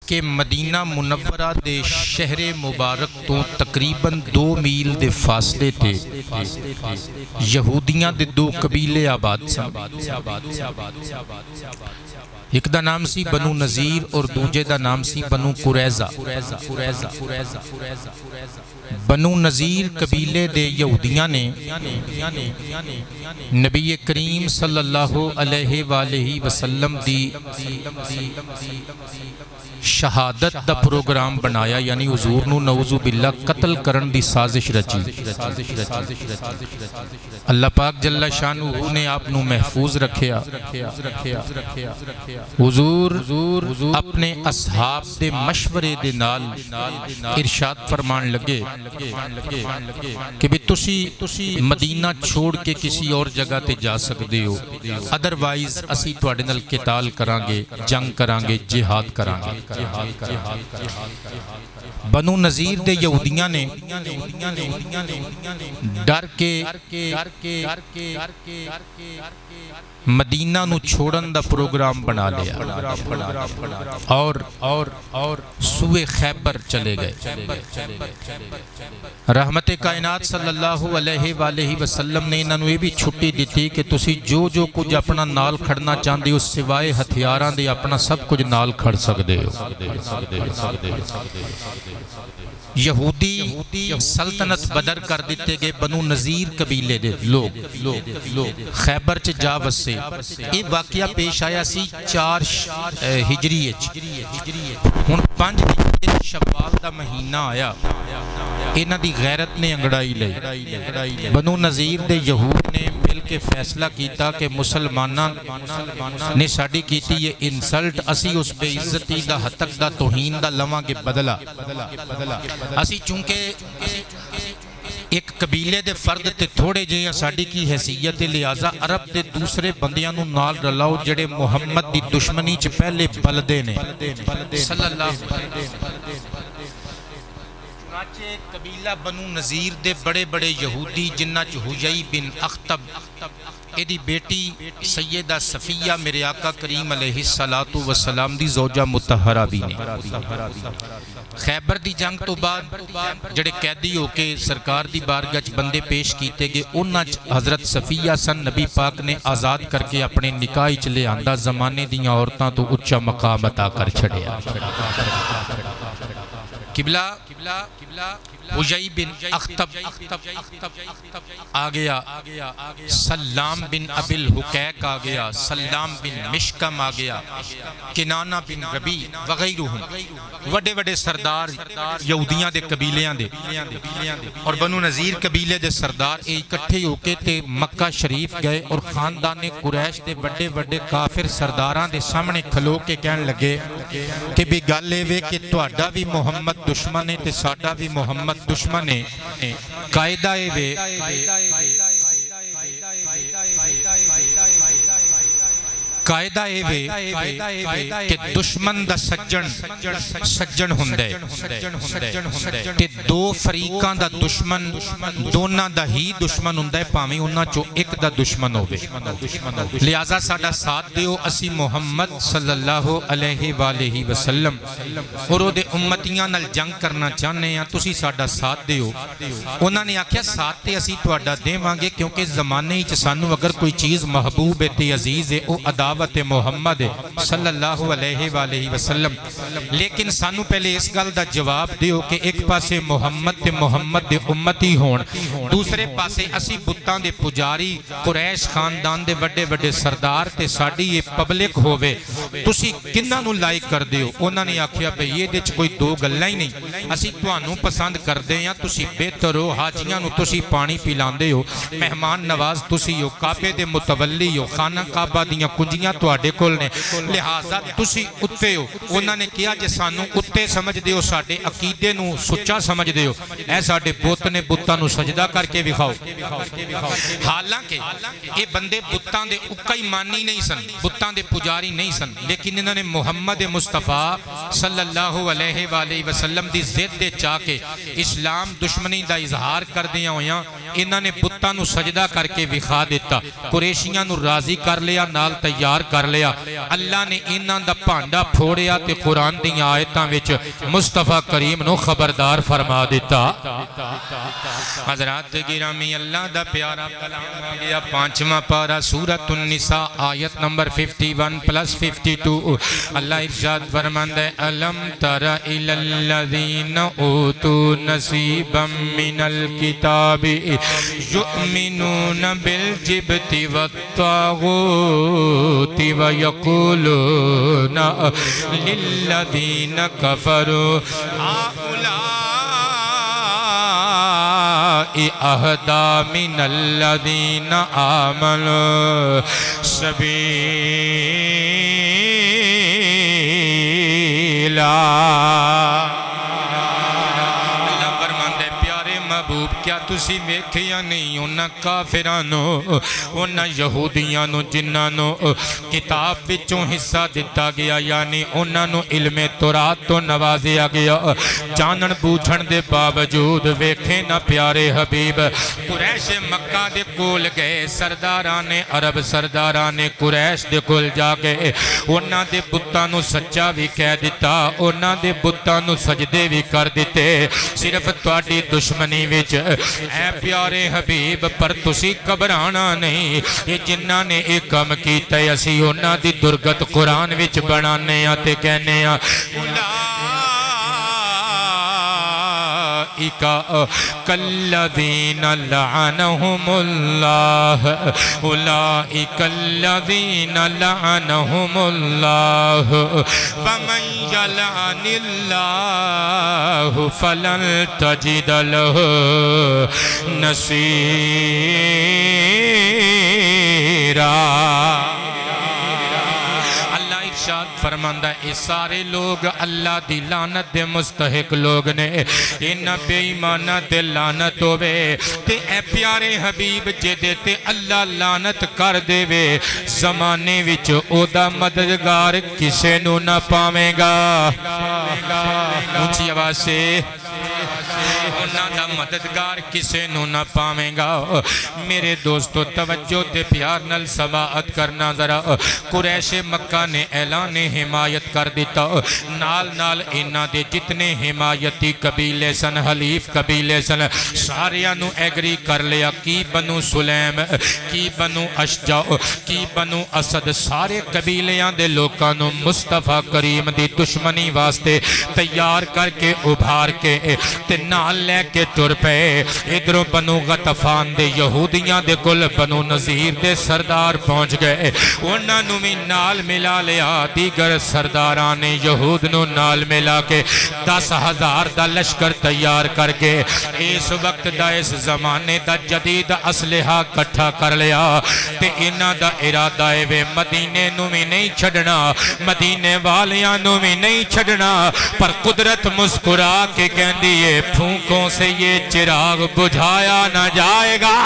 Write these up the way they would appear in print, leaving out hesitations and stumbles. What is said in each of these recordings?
کہ مدینہ منورہ دے شہر مبارک تو تقریباً 2 میل دے فاصلے تے یہودیاں دے 2 قبیلے آباد سن۔ ایک دا نام سی بنو نذیر اور دوجے دا نام سی بنو قریظہ۔ بنو نذیر قبیلے دے یہودیاں نے نبی کریم صلی اللہ علیہ وآلہ وسلم دی شہادت دا پروگرام بنایا، یعنی حضور نو نعوذ باللہ قتل کرن دی سازش رچی۔ اللہ پاک جل شانہ نے آپ نو محفوظ رکھیا۔ حضور اپنے اصحاب دے مشورے دے نال ارشاد فرمان لگے کہ بھی تسی مدینہ چھوڑ کے کسی اور جگہ تے جا سکتے ہو، ادروائز اسی تواڈے نال قتال کران گے، جنگ کران گے، جہاد کران گے۔ بنو نذیر دے یہودیاں نے ڈر کے مدینہ نو چھوڑن دا پروگرام بنا لیا اور سوئے خیبر چلے گئے۔ رحمت کائنات صلی اللہ علیہ وآلہ وسلم نے انہوں نے بھی چھٹی دیتی کہ تسی جو کچھ اپنا نال کھڑنا چاہتے ہو سوائے ہتھیاراں دے اپنا سب کچھ نال کھڑ سکتے ہو۔ یہودی سلطنت بدر کر دیتے گئے، بنو نذیر قبیلے دے لوگ خیبر چ جا وسے۔ یہ واقعہ پیش آیا سی 4 ہجری ہن 5 ہجری شوال دا مہینہ آیا، انہاں دی غیرت نے انگڑائی لئی۔ بنو نذیر دے یہود نے مل کے فیصلہ کیتا کہ مسلماناں نے ساڈی کیتی یہ انسلٹ، اسی اس بے عزتی دا ہتک دا توہین دا لواں گے بدلا۔ اسی چونکہ ایک قبیلے دے فرد تے تھوڑے جہاں ساڈی کی حیثیت لہذا عرب دے دوسرے بندیاں نو نال رلاؤ جڑے محمد دی دشمنی چ پہلے بلدے نے صلی اللہ علیہ وسلم۔ چنانچہ قبیلہ بنو نذیر دے بڑے بڑے یہودی جنہ چ حیی بن اخطب، ایدی بیٹی سیدہ صفیہ میرے آقا کریم علیہ السلام دی زوجہ مطہرہ بھی نے، خیبر دی جنگ تو بعد جڑے قیدی ہو کے سرکار دی بارگاہ چ بندے پیش کیتے گئے، انہاں چ حضرت صفیہ سن نبی پاک نے آزاد کر کے اپنے نکاح چ لے آندا، زمانے دیاں عورتاں تو اونچا مقام عطا کر چھڑیا۔ قبلہ حیی بن اخطب آگیا، سلام بن ابی الحقیق آگیا، سلام بن مشکم آگیا، کنانہ بن ربی وغیرہم، وڈے وڈے سردار یہودیاں دے قبیلیاں دے اور بنو نذیر قبیلے دے سردار اکٹھے ہو کے تے مکہ شریف گئے اور خاندان قریش دے وڈے وڈے کافر سرداراں دے سامنے کھلو کے کہن لگے کہ بھی گل اے کہ تہاڈا بھی محمد دشمن ہے تے ساڈا بھی محمد دشمن ہے، قاعدہ اے قاعدہ کہ دشمن دا سجن ہوندے تے 2 فریقاں دا دشمن دوناں دا ہی دشمن ہوندے، پاویں انہاں چوں ایک دا دشمن ہوے، لہذا ساڈا ساتھ دیو، اسی محمد صلی اللہ علیہ وآلہ وسلم اور او دے امتیاں نال جنگ کرنا چاہنے ہیں، تسی ساڈا ساتھ دیو۔ انہاں نے آکھیا ساتھ تے اسی تہاڈا دیواں گے، کیونکہ زمانے وچ سانوں اگر کوئی چیز محبوب ہے تے عزیز ہے، او دعوت محمد صلی اللہ علیہ وآلہ وسلم، لیکن سانو پہلے اس گل دا جواب دیو کہ ایک پاسے محمد تے محمد دے امتی ہون، دوسرے پاسے اسی بتاں دے پجاری قریش خاندان دے وڈے وڈے سردار تے ساڈی یہ پبلک ہووے، تسی کنہاں نو لائک کر دیو؟ انہاں نے آکھیا بھئی یہ دے کوئی 2 گلاں ہی نہیں، اسی تہانوں پسند کردے ہیں، تسی بہتر ہو، حاجیاں نو تسی پانی پلاندے ہو، مہمان نواز تسی ہو، کعبے دے متولی ہو، خانہ کعبہ دیاں کنجیاں تواڈے کول نے، لہذا تسی اتے ہو۔ انہاں نے کیا جے سانوں اتے سمجھ دیو، ساڈے عقیدے نو سچا سمجھ دیو، اے ساڈے بت نے بتاں نو سجدہ کر کے وکھاؤ۔ حالانکہ یہ بندے بتاں دے اکائی مانی نہیں سن، بتاں دے پجاری نہیں سن، لیکن انہوں نے محمد مصطفیٰ صلی اللہ علیہ وآلہ وسلم دی ضد دے چاہ کے اسلام دشمنی دا اظہار کر دیا ہویاں، انہاں نے بتاں نو سجدہ کر کے وکھا دیتا قریشیاں نو راضی کر لیا نال تیار کر لیا اللہ نے انہاں دا بھانڈا پھوڑیا تے قرآن دی آیتاں وچ مصطفیٰ کریم نو خبردار فرما دیتا حضرات گرامی اللہ دا پیارا کلام آ گیا 5واں پارہ سورۃ النساء آیت نمبر 51+52 اللہ ارشاد فرماندا ہے الم تر الی الذین اوتوا نصیبا من الکتاب یؤمنون بالجبت والطاغوت ویقولون للذین کفروا اہدا من الذین آمنوا سبیلا کیا تسی ویکھیا نہیں انہاں کافرانو انہاں یہودیانو جنہانو کتاب وچوں حصہ دیتا گیا یعنی انہاں نو علم تورات تو نوازیا گیا جانن بوجھن دے باوجود ویکھے نہ پیارے حبیب قریش مکہ دے کول گئے سرداران عرب سرداران قریش دے کول جا گئے انہاں دے بتاں نو سچا بھی کہہ دیتا انہاں دے بتاں نو سجدے بھی کر دیتے صرف تواڈی دشمنی وچ اے پیارے حبیب پر تسی گھبرانا نہیں یہ جنہاں نے ایک کام کیتا ہے اسی انہاں دی درگت قرآن وچ بنانے تے کہنے کالذین لعنہم اللہ اولئک الذین لعنہم اللہ فمن یلعن اللہ فلن تجد لہ نصیرا فرماندہ اے سارے لوگ اللہ دی لعنت دے مستحق لوگ نے انہاں بے ایمانہ دے لعنت ہوئے تے اے پیارے حبیب جے دیتے اللہ لعنت کر دے وے زمانے وچ او دا مددگار کسے نو نہ پاویں گا اونچی آواز سے انہاں دا مددگار کسے نو نہ پاویں گا میرے دوستو توجہ تے پیار نال سماعت کرنا ذرا قریش مکہ نے اعلان حمایت کر دیتا نال نال انہاں دے جتنے حمایتی قبیلے سن حلیف قبیلے سن ساریاں نو ایگری کر لیا کی بنو سلیم کی بنو اشجع کی بنو اسد سارے قبیلیاں دے لوکاں نو مصطفیٰ کریم دی دشمنی واسطے تیار کر کے ابھار کے تے نال لے کے ٹر پے ادھروں بنو غطفان دے یہودیاں دے کل بنو نذیر دے سردار پہنچ گئے انہاں نو بھی نال ملا لیا دیگر سرداران یہود نو نال ملا کے 10,000 دا لشکر تیار کر کے اس وقت دا اس زمانے دا جدید اسلحہ کٹھا کر لیا تے انہاں دا ارادہ ہے وے مدینے نو بھی نہیں چھڑنا مدینے والیاں نو بھی نہیں چھڑنا پر قدرت مسکرا کے کہندی ہے پھونکوں سے یہ چراغ بجھایا نہ جائے گا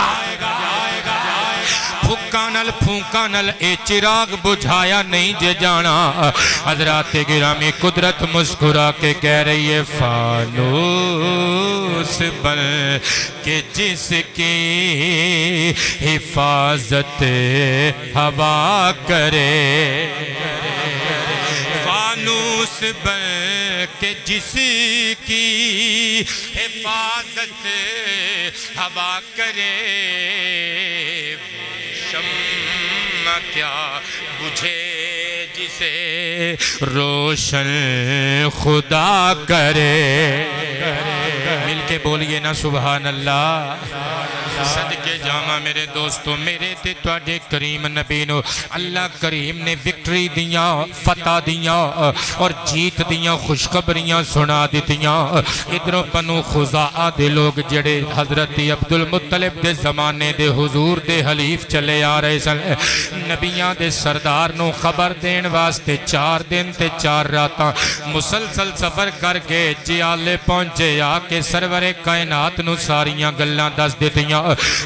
پھونکانل اے چراغ بجھایا نہیں جے جانا حضرات گرامی قدرت مسکرا کے کہہ رہی ہے فانوس بن کہ جس کی حفاظت ہوا کرے فانوس بن کہ جس کی حفاظت ہوا کرے شمع کیا بجھے جسے روشن خدا کرے مل کے بولیے نا سبحان اللہ صدقے جامع میرے دوستو میرے تے تواڈے کریم نبی نو اللہ کریم نے وکٹری دیاں فتح دیاں اور جیت دیاں خوشخبریاں سنا دیتیاں ادھروں بنو خزاعہ دے لوگ جڑے حضرت عبدالمطلب دے زمانے دے حضور دے حلیف چلے آ رہے سن نبیاں دے سردار نو خبر دین واسطے 4 دن تے 4 راتاں مسلسل سفر کر کے جیالے پہنچے آ کے سرور کائنات نو ساریاں گلاں دس دتیاں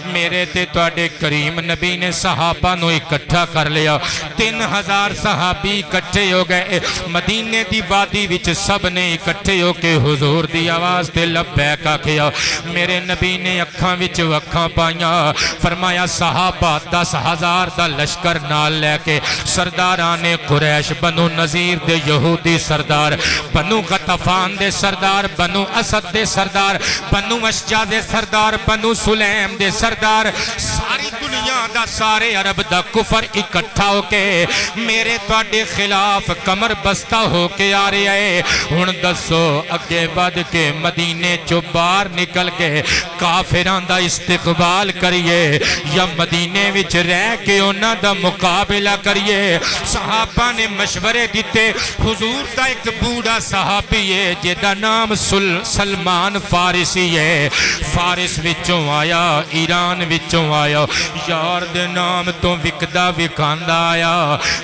میرے تے تواڈے کریم نبی نے صحابہ نو اکٹھا کر لیا 3000 صحابی اکٹھے ہو گئے مدینے دی وادی وچ سب نے اکٹھے ہو کے حضور دی آواز تے لبیک آکھیا میرے نبی نے اکھاں وچ اکھاں پائیاں فرمایا صحابہ 10,000 دا لشکر نال لے کے سرداران قریش بنو نذیر دے یہودی سردار بنو غطفان دے سردار بنو اسد دے سردار بنو اشجع دے سردار بنو سلیم دے سردار ساری دنیا دا سارے عرب دا کفر اکٹھا ہو کے میرے تواڈے خلاف کمر بستہ ہو کے آ رہے آئے ہن دسو اگے ود کے مدینے چو باہر نکل کے کافران دا استقبال کریے یا مدینے وچ رہ کے انہاں دا مقابلہ کریے صحابہ نے مشورے دیتے حضور دا ایک بوڑھا صحابی ہے جیدہ نام سلمان فارسی ہے فارس وچوں آیا ایران وچوں آیا یار دے نام تو وکدہ وکاندہ آیا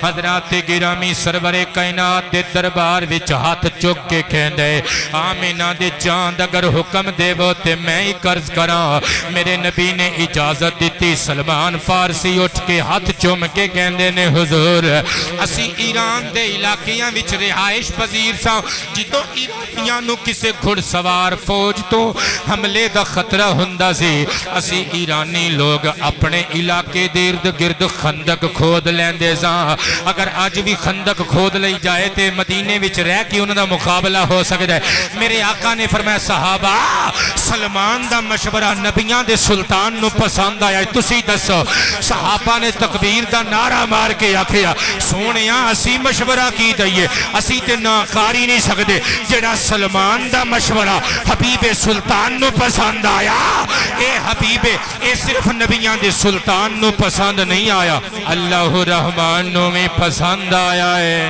حضرات گرامی سرور کائنات دے دربار وچ ہاتھ چک کے کہندے آمینہ دے چاند اگر حکم دے وہ تے میں ہی قرض کراں میرے نبی نے اجازت دیتی سلمان فارسی اٹھ کے ہاتھ چوم کے کہندے نے حضور اسی ایران دے علاقیاں وچ رہائش پذیر ساں جتو ایرانیاں نو کسے گھڑ سوار فوج تو حملے دا خطرہ ہندہ سی اسی ایرانی لوگ اپنے علاقے دیر گرد خندق کھود لیندے ساں اگر آج بھی خندق کھود لئی جائے تے مدینے وچ رہ کی انہوں دا مقابلہ ہو سکتا ہے میرے آقا نے فرمایا صحابہ سلمان دا مشورہ نبیان دے سلطان نو پسند آیا تسی دسو صحابہ نے تکبیر دا نعرہ مار کے آکھیا سونیاں اسی مشورہ کی دئیے اسی تے ناکاری نہیں سکتے جڑا سلمان دا مشورہ حبیب سلطان نو پسند آیا اے حبیب اے صرف نبیان دے سلطان نو پسند نہیں آیا اللہ رحمان نو میں پسند آیا ہے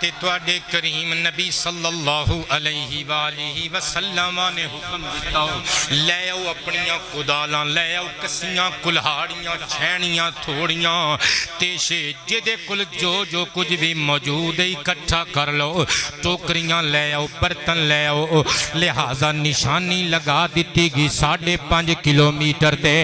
تے تواڈے کریم نبی صلی اللہ علیہ وآلہ وسلم نے حکم دیتا لے آؤ اپنیاں کدالاں لے آؤ کسیاں کلہاڑیاں چھینیاں تھوڑیاں تیشے جدے کل جو کچھ بھی موجود ہے اکٹھا کر لو ٹوکریاں لے آؤ برتن لے آؤ لہذا نشانی لگا دیتی گی 5.5 کلومیٹر تے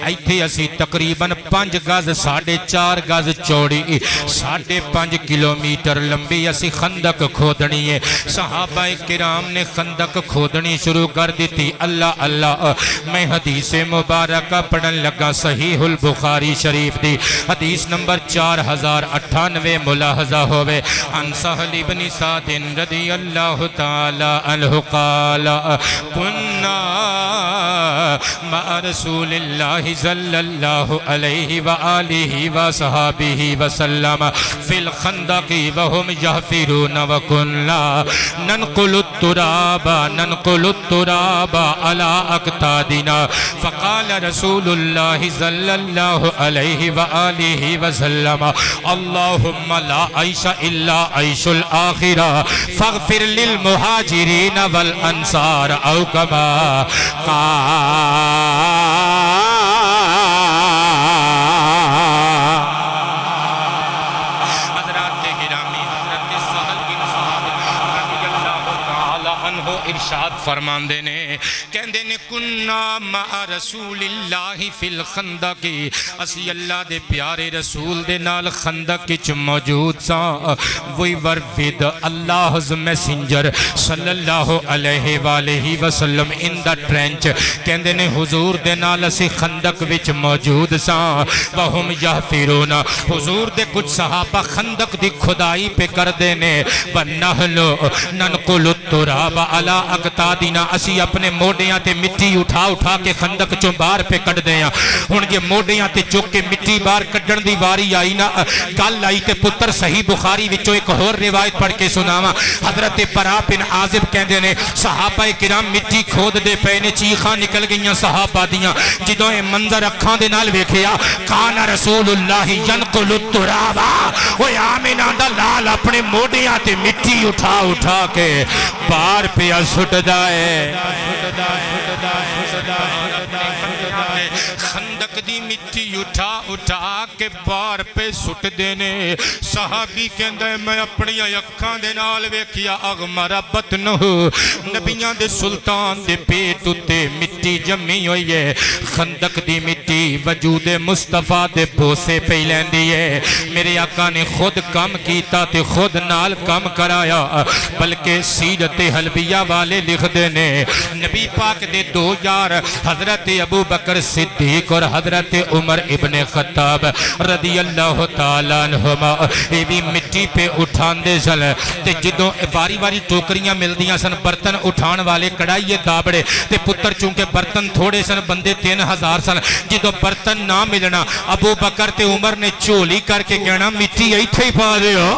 ایتھے اسی تقریباً 5 گز 4.5 گز چوڑی 5.5 کلومیٹر لمبی اسی خندق کھودنی ہے صحابہ کرام نے خندق کھودنی شروع کر دیتی اللہ اللہ میں حدیث مبارکہ پڑھن لگا صحیح البخاری شریف دی حدیث نمبر 4098 ملاحظہ ہوئے عن سہل ابن سعد رضی اللہ تعالی عنہ قال کننا مع رسول اللہ صلی اللہ علیہ وآلہ وصحابہ وسلم فی الخندق وهم يحفرون وكنا ننقل التراب على أكتادنا فقال رسول الله صلى الله عليه وآله وسلم اللهم لا عيش إلا عيش الآخرة فاغفر للمهاجرين والأنصار أو كما ارشاد فرمان دینے کہندے نے کننا مع رسول اللہ فی الخندق اسی اللہ دے پیارے رسول دے نال خندق کچھ موجود سا وہی ورفید اللہ میسنجر صلی اللہ علیہ وآلہ وسلم ان دا ٹرینچ کہندے نے حضور دے نال اسی خندق وچ موجود سا وہم یحفرون حضور دے کچھ صحابہ خندق دی کھدائی پہ کر دینے ونہلو ينقل التراب على اقتادنا اسی اپنے موڈیاں تے مٹی اٹھا اٹھا کے خندق چوں باہر پہ کٹ دے ہیں ہن یہ موڈیاں تے چک کے مٹی باہر کڈن دی واری آئی نا گل آئی تے پتر صحیح بخاری وچوں ایک اور روایت پڑھ کے سناواں حضرت برا بن عازب کہندے نے صحابہ کرام مٹی کھود دے پے نے چیخاں نکل گئیاں صحابہ دیاں جدوں اے منظر اکھاں دے نال ویکھیا کان رسول اللہ ینقل التراب او آمنہ دا لال اپنے موڈیاں تے مٹی اٹھا اٹھا کے باہر پہ سٹ دائے خندق دی مٹی اٹھا اٹھا کے باہر پہ سٹ دینے صحابی کہندے میں اپنی اکھاں دے نال ویکھیا اغمر بطنہ نبیاں دے سلطان دے پیٹ تے مٹی جمی ہوئی ہے خندق دی مٹی وجود مصطفیٰ دے بوسے پہ لیندی ہے میرے آقا نے خود کم کیتا تے خود نال کم کرایا بلکہ سیرت حلبیہ والے لکھ دینے نبی پاک دے دو یار حضرت ابو بکر صدیق اور حضرت عمر ابن خطاب رضی اللہ تعالیٰ عنہما ایوی مٹی پہ اٹھان دے سن تے جدوں واری واری ٹوکریاں مل دیاں سن برتن اٹھان والے کڑائیے دابڑے تے پتر چونکہ برتن تھوڑے سن بندے 3000 سن جدوں برتن نہ ملنا ابو بکر تے عمر نے چولی کر کے کہنا مٹی ایتھے ہی پا دیو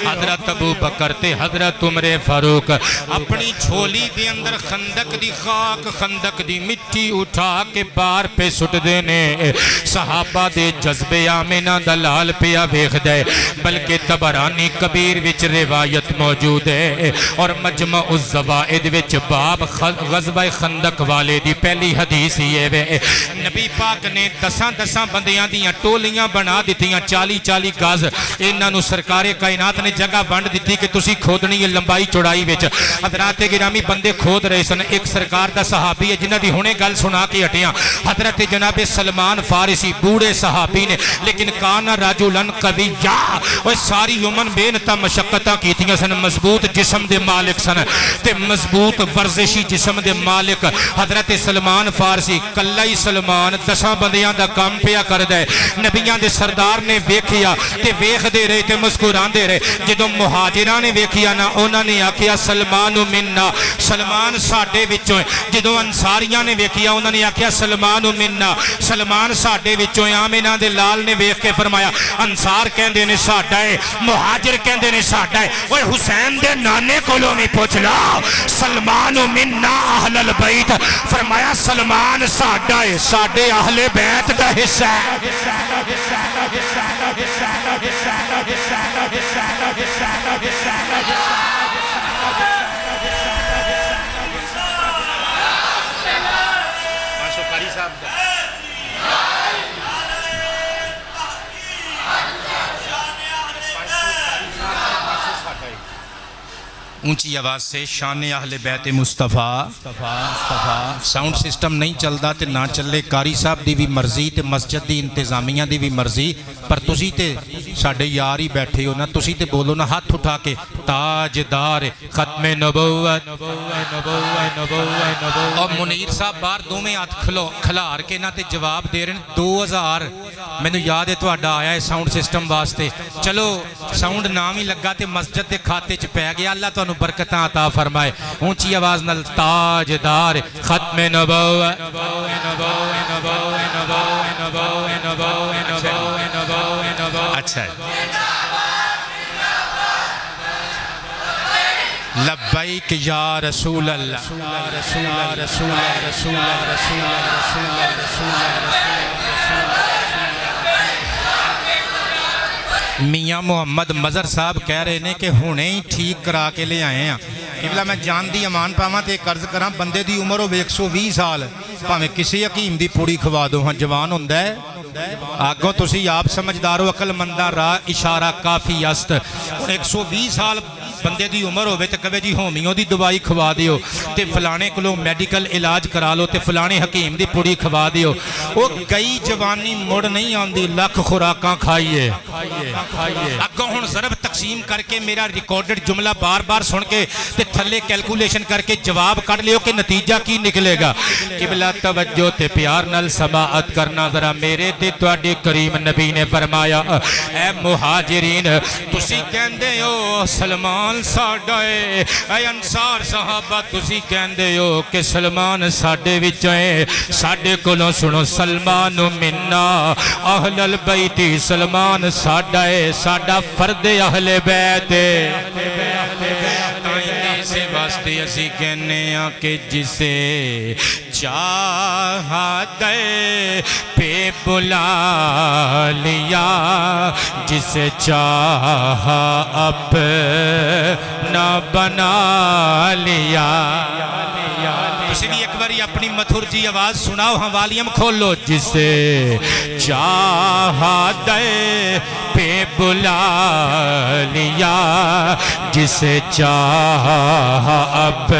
حضرت ابو بکر تے حضرت عمر فاروق اپنی چھولی دے اندر خندق دی خاک خندق دی مٹی اٹھا کے بار پہ سٹ دینے صحابہ دے جذبے آمنہ دلال پہ آویخ دے بلکہ تبرانی کبیر وچ روایت موجود ہے اور مجمع الزوائد وچ باب غزوہ خندق والے دی پہلی حدیث یہ ہے نبی پاک نے دساں بندیاں دیاں ٹولیاں بنا دیتیاں 40 گز انہاں نو سرکار کائنات نے جگہ بانٹ دیتی کہ تسی کھودنی ہے لمبائی چوڑائی وچ حضرات گرامی بندے کھود رہے سن ایک سرکار دا صحابی ہے جنہ دی ہونے گل سنا کے ہٹیاں حضرت جناب سلمان فارسی بوڑھے صحابی نے لیکن کانا رجلن قویہ وہ ساری یومن بینتا مشقتاں کیتیاں سن مضبوط جسم دے مالک سن تے مضبوط ورزشی جسم دے مالک حضرت سلمان فارسی کلائی سلمان 10 بندیاں دا کام پیا کر دے نبیاں دے سردار نے ویکھیا تے ویکھ دے رہے تے مسکران دے رہے جدوں مہاجران نے ویکھیا نا انہاں نے آکھیا سلمان مننا سلمان ساڈے وچوں جدوں انصاریاں نے ویکھیا انہاں نے آکھیا سلمان مننا سلمان ساڈے وچوں آمنہ دے لال نے ویکھ کے فرمایا انصار کہندے نے ساڈا ہے مہاجر کہندے نے ساڈا ہے اوے حسین دے نانے کولوں بھی پوچھ لا سلمان مننا اہل البیت فرمایا سلمان ساڈا ہے ساڈے اہل بیت دا حصہ ہے اونچی آواز سے شان اہل بیت مصطفیٰ ساؤنڈ سسٹم نہیں چلدا تے نہ چلے قاری صاحب دی بھی مرضی تے مسجد دی انتظامیہ دی بھی مرضی پر تسی تے ساڈے یار ہی بیٹھے ہو نا تسی تے بولو نا ہاتھ اٹھا کے تاجدار ختم نبوت اور منیر صاحب بار دو میں ہاتھ کھلار کے نا تے جواب دے رہے 2000 میں نے یاد ہے تہاڈا آیا ہے ساؤنڈ سسٹم واسطے چلو ساؤنڈ نام ہی لگا تے مسجد دے کھاتے چ پے گیا اللہ تانوں برکتاں عطا فرمائے اونچی آواز نال تاجدار ختم نبوت اچھا لبیک یا رسول اللہ میاں محمد مظہر صاحب کہہ رہے ہیں کہ ہونے ہی ٹھیک کرا کے لے آئے ہیں قبلہ میں جان دی امان پاواں تے قرض کراں بندے دی عمر ہو 120 سال پاویں کسی حکیم دی پوڑی کھوا دو ہاں جوان ہوندا ہے آگوں تسی آپ سمجھدارو عقل مندہ راہ اشارہ کافی است 120 سال بندے دی عمر ہوئے تے کہے جی ہومیوں دی دوائی کھوا دیو تے فلانے کلو میڈیکل علاج کرا لو تے فلانے حکیم دی پوڑی کھوا دیو وہ گئی جوانی مڑ نہیں آندی لکھ خوراکاں کھائیے اگوں ہن ضرب تقسیم کر کے میرا ریکارڈڈ جملہ بار بار سن کے تے تھلے کیلکولیشن کر کے جواب کر لیو کہ نتیجہ کی نکلے گا قبلہ توجہ تے پیار نال سماعت کرنا ذرا میرے تے تواڈے کریم نبی نے فرمایا اے مہاجرین تسی کہندے ہو سلمان ساڈا اے انصار صحابہ تسی کہندے ہو کہ سلمان ساڈے وچ اے ساڈے کولوں سنو سلمان منا اہل البیت سلمان ساڈا اے ساڈا فرد اہل بیت سے واسطے اسی کہنے ہیں کہ جسے چاہا دے پہ بلا لیا جسے چاہا اپنا بنا لیا اسی بھی ایک باری اپنی مدھر جی آواز سناؤ ہاں والیم کھولو جسے چاہا دے پہ بلا لیا جسے چاہا اب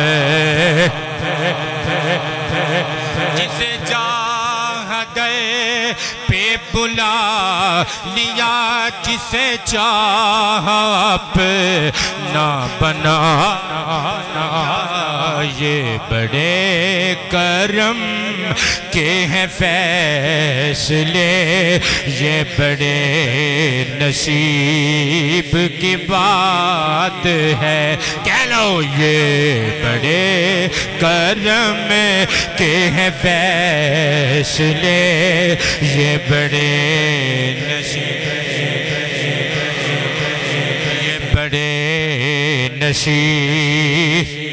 جسے چاہا دے پہ بلا لیا جسے چاہا اب نہ بنانا یہ بڑے کرم کے ہیں فیصلے یہ بڑے نصیب کی بات ہے کہہ لو یہ بڑے کرم کے ہیں فیصلے یہ بڑے نصیب یہ بڑے نصیب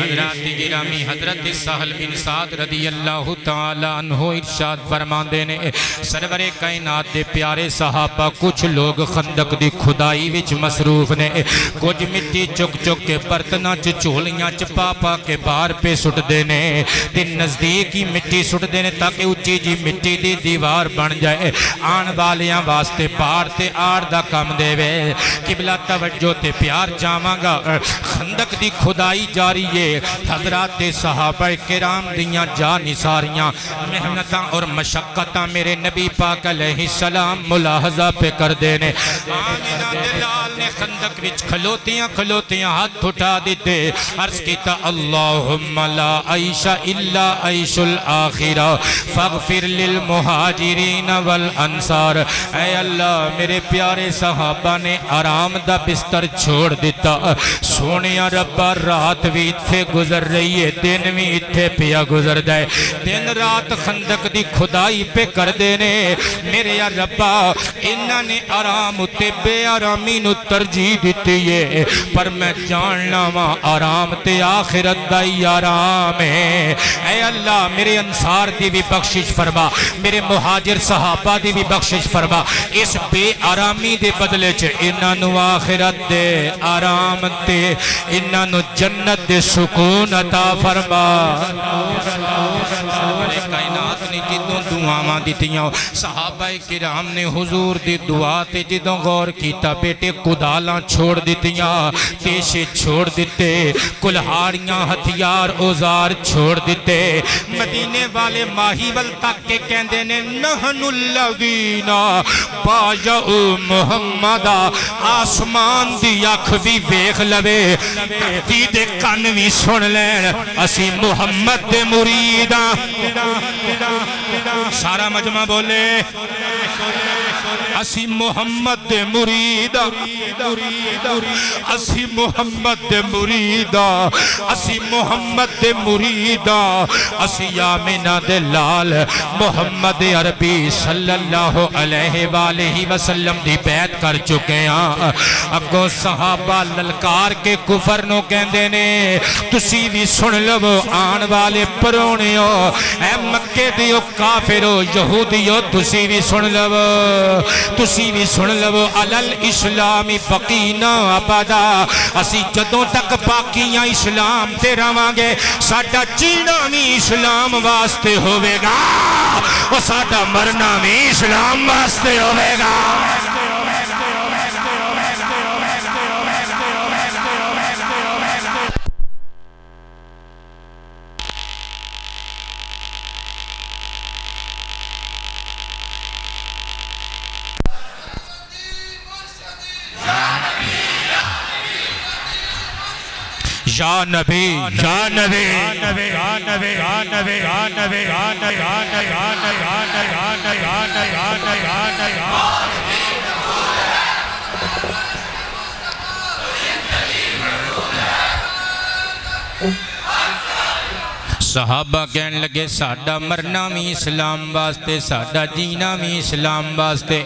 حضرات گرامی حضرت سہل بن سعد رضی اللہ تعالیٰ عنہ ارشاد فرماندے نے سرور کائنات دے پیارے صحابہ کچھ لوگ خندق دی کھدائی وچ مصروف نے کچھ مٹی چک چک کے برتنہ چولیاں چپا پا کے باہر پہ سٹ دینے تے نزدیک ہی مٹی سٹ دینے تاکہ اچھی جی مٹی دی دیوار بن جائے آن والیاں واسطے پار تے آڑ دا کم دے وے قبلہ توجہ تے پیار جاواں گا خندق دی کھدائی جاری ہے حضرات صحابہ کرام دیاں جانی ساریاں محنتاں اور مشقتاں میرے نبی پاک علیہ السلام ملاحظہ پہ کر دینے آمینہ دلال نے خندق وچ کھلوتیاں ہاتھ اٹھا دیتے عرض کیتا اللہم لا عیش الا عیش الآخرہ فاغفر للمہاجرین والانصار اے اللہ میرے پیارے صحابہ نے آرام دا بستر چھوڑ دیتا سونیا ربا رات بھی تھے گزر رہی ہے دن بھی اتھے پیا گزر جائے دن رات خندق دی کھدائی پہ کر دینے میرے یا ربا انہاں نے آرام تے بے آرامی نو ترجیح دیتی ہے پر میں جاننا وہاں آرام تے آخرت دائی آرام ہے اے اللہ میرے انصار دی بھی بخشش فرما میرے مہاجر صحابہ دی بھی بخشش فرما اس بے آرامی دے بدلے چے انہاں نو آخرت دے آرام تے انہاں نو جنت دے سکون عطا فرما سرور کائنات نے جدوں دعاواں دیتیاں صحابہ کرام نے حضور دی دعا تے جدوں غور کیتا بیٹے کدالاں چھوڑ دیتیاں تیشے چھوڑ دیتے کلہاڑیاں ہتھیار اوزار چھوڑ دیتے مدینے والے ماہیول تک کے کہندے نے نحن الذین بایعوا محمدا آسمان دی اکھ بھی ویکھ لوے دے کان بھی سن لین اسی محمد دے مریداں سارا مجمع بولے اسی محمد دے مریداں اسی محمد دے مریداں اسی محمد دے مریداں اسی آمینہ دے لال محمد عربی صلی اللہ علیہ وآلہ وسلم دی بیعت کر چکے ہیں اگوں صحابہ للکار کے کفر نو کہندے نے تسی بھی سن لو آن والے پرونیو اے مکے دیو کافرو یہودیو تسی بھی سن لو علل اسلامی بقینا ابدا اسی جدوں تک باقیاں اسلام تے رہواں گے ساڈا جینا بھی اسلام واسطے ہوئے گا اور ساڈا مرنا بھی اسلام واسطے ہوئے گا یا نبی یا نبی یا نبی یا نبی یا نبی یا نبی یا نبی یا نبی یا نبی یا نبی یا نبی صحابہ کہنے لگے ساڈا مرنا بھی اسلام واسطے ساڈا جینا بھی اسلام واسطے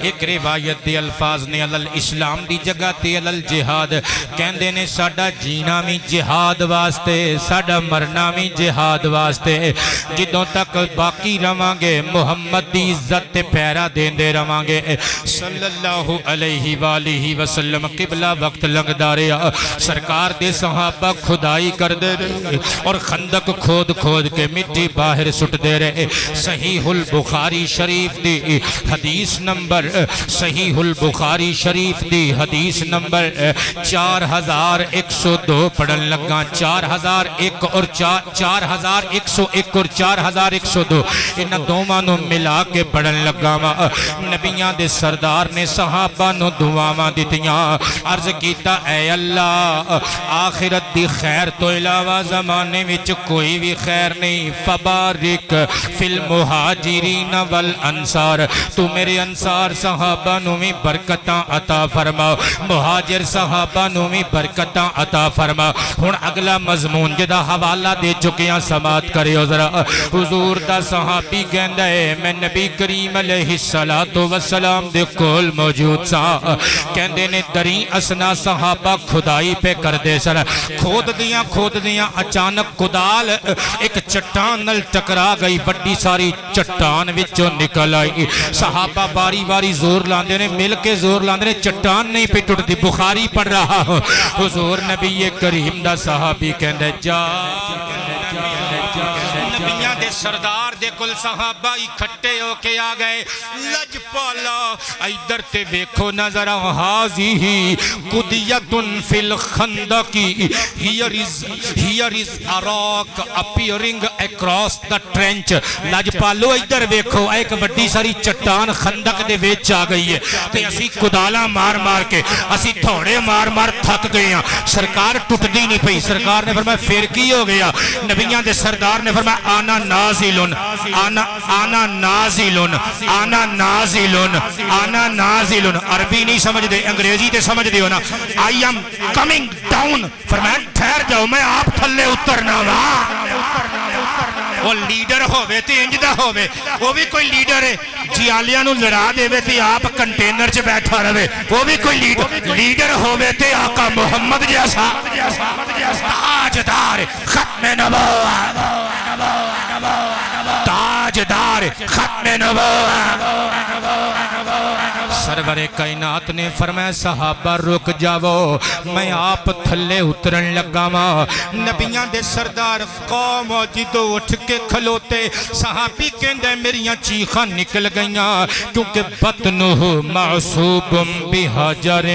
ایک روایت دے الفاظ نے علی الاسلام دی جگہ تے علی الجہاد کہندے نے ساڈا جینا بھی جہاد واسطے ساڈا مرنا بھی جہاد واسطے جدوں تک باقی رواں گے محمد دی عزت تے پیرا دیندے رواں گے صلی اللہ علیہ وآلہ وسلم قبلہ وقت لنگدا رہیا سرکار دے صحابہ کھدائی کردے رہے اور خندق کھود کے مٹی باہر سٹ دے رہے صحیح البخاری شریف دی حدیث نمبر صحیح البخاری شریف دی حدیث نمبر 4102 پڑھن لگا 4001 اور 4101 اور 4102 انہاں دوواں نو ملا کے پڑھن لگا نبیاں دے سردار نے صحابہ نو دعاواں دتیاں عرض کیتا اے اللہ آخرت دی خیر تو علاوہ زمانے وچ کوئی بھی خیر نہیں فبارک فی المہاجرین والانصار تو میرے انصار صحابہ نو میں برکتاں عطا فرما مہاجر صحابہ نو میں برکتاں عطا فرما ہن اگلا مضمون جدا حوالہ دے چکیاں سماعت کرے ذرا حضور دا صحابی کہندا ہے میں نبی کریم علیہ السلام دے کول موجود سا کہندے نے دری اسنا صحابہ کھدائی پہ کر دے سر کھود دیاں اچانک کدال ایک چٹان نل ٹکرا گئی بڑی ساری چٹان وچوں نکل آئی صحابہ باری باری زور لاندے نے مل کے زور لاندے نے چٹان نہیں پہ ٹوٹتی بخاری پڑھ رہا حضور نبی کریم دا صحابی کہندے جا نبیاں دے سردار دے کل صحابہ اکھٹے ہو کے آ گئے لج پالا ایدر تے ویکھو نظر حاضی قدیتن فی الخندقی here is a rock appearing across the trench لج پالو ایدر ویکھو ایک وڈی ساری چٹان خندق دے ویچ آ گئی ہے تے اسی کدالا مار مار کے اسی تھوڑے مار مار تھک گئے ہیں سرکار ٹوٹ دی نہیں پئی سرکار نے فرمایا پھر کی ہو گیا نبیاں دے سردار نے فرمایا آنا نازلن آنا نازلن آنا نازلن آنا نازلن عربی نہیں سمجھ دے انگریزی تے سمجھ دے ہونا I am coming down فرمایا ٹھہر جاؤ میں آپ تھلے اترنا وہ لیڈر ہوئے تے انجدہ ہوئے وہ بھی کوئی لیڈر ہے جیالیاں نو لڑا دے وے تے آپ کنٹینر چ بیٹھا رہے وہ بھی کوئی لیڈر ہوئے تے آقا محمد جیسا تاجدار ختم نبوت تاجدار ختم نبوت سرور کائنات نے فرمایا صحابہ رک جاؤ میں آپ تھلے اترن لگا ماں نبیاں دے سردار قوم جدو اٹھ کے کھلوتے صحابی کہندے میریاں چیخاں نکل گئیاں کیونکہ بطنہ معصوب بحجر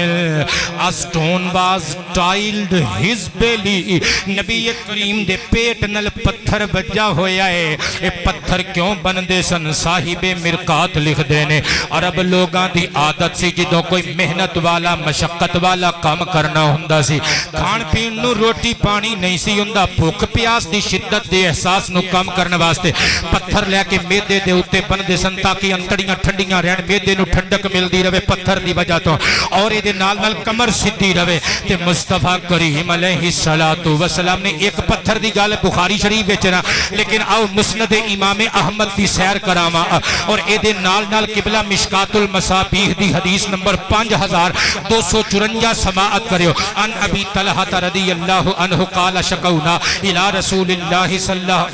a stone was tiled his belly نبی کریم دے پیٹ نل پتھر بجا ہویا ہے اے پتھر کیوں بندے سن صاحب مرقات لکھ دینے عرب لوگاں دی عادت سی جدوں کوئی محنت والا مشقت والا کام کرنا ہوندا سی کھان پین نو روٹی پانی نہیں سی ہوندا بھوک پیاس دی شدت دے احساس نو کم کرنے واسطے پتھر لے کے میدے دے اوتے بندے سن تاکہ انتڑیاں ٹھنڈیاں رہن میدے نو ٹھنڈک ملدی رہے پتھر دی وجہ تو اور اے دے نال نال کمر سیدھی رہے تے مصطفیٰ کریم علیہ السلام نے ایک پتھر دی گل بخاری شریف وچ نا لیکن آؤ مسند امام احمد دی سیر کراواں اور اے دے نال نال قبلہ مشکات المصابیح دی حدیث نمبر 5254 سماعت کریو ان ابی طلحہ رضی اللہ عنہ قال شکونا الى رسول اللہ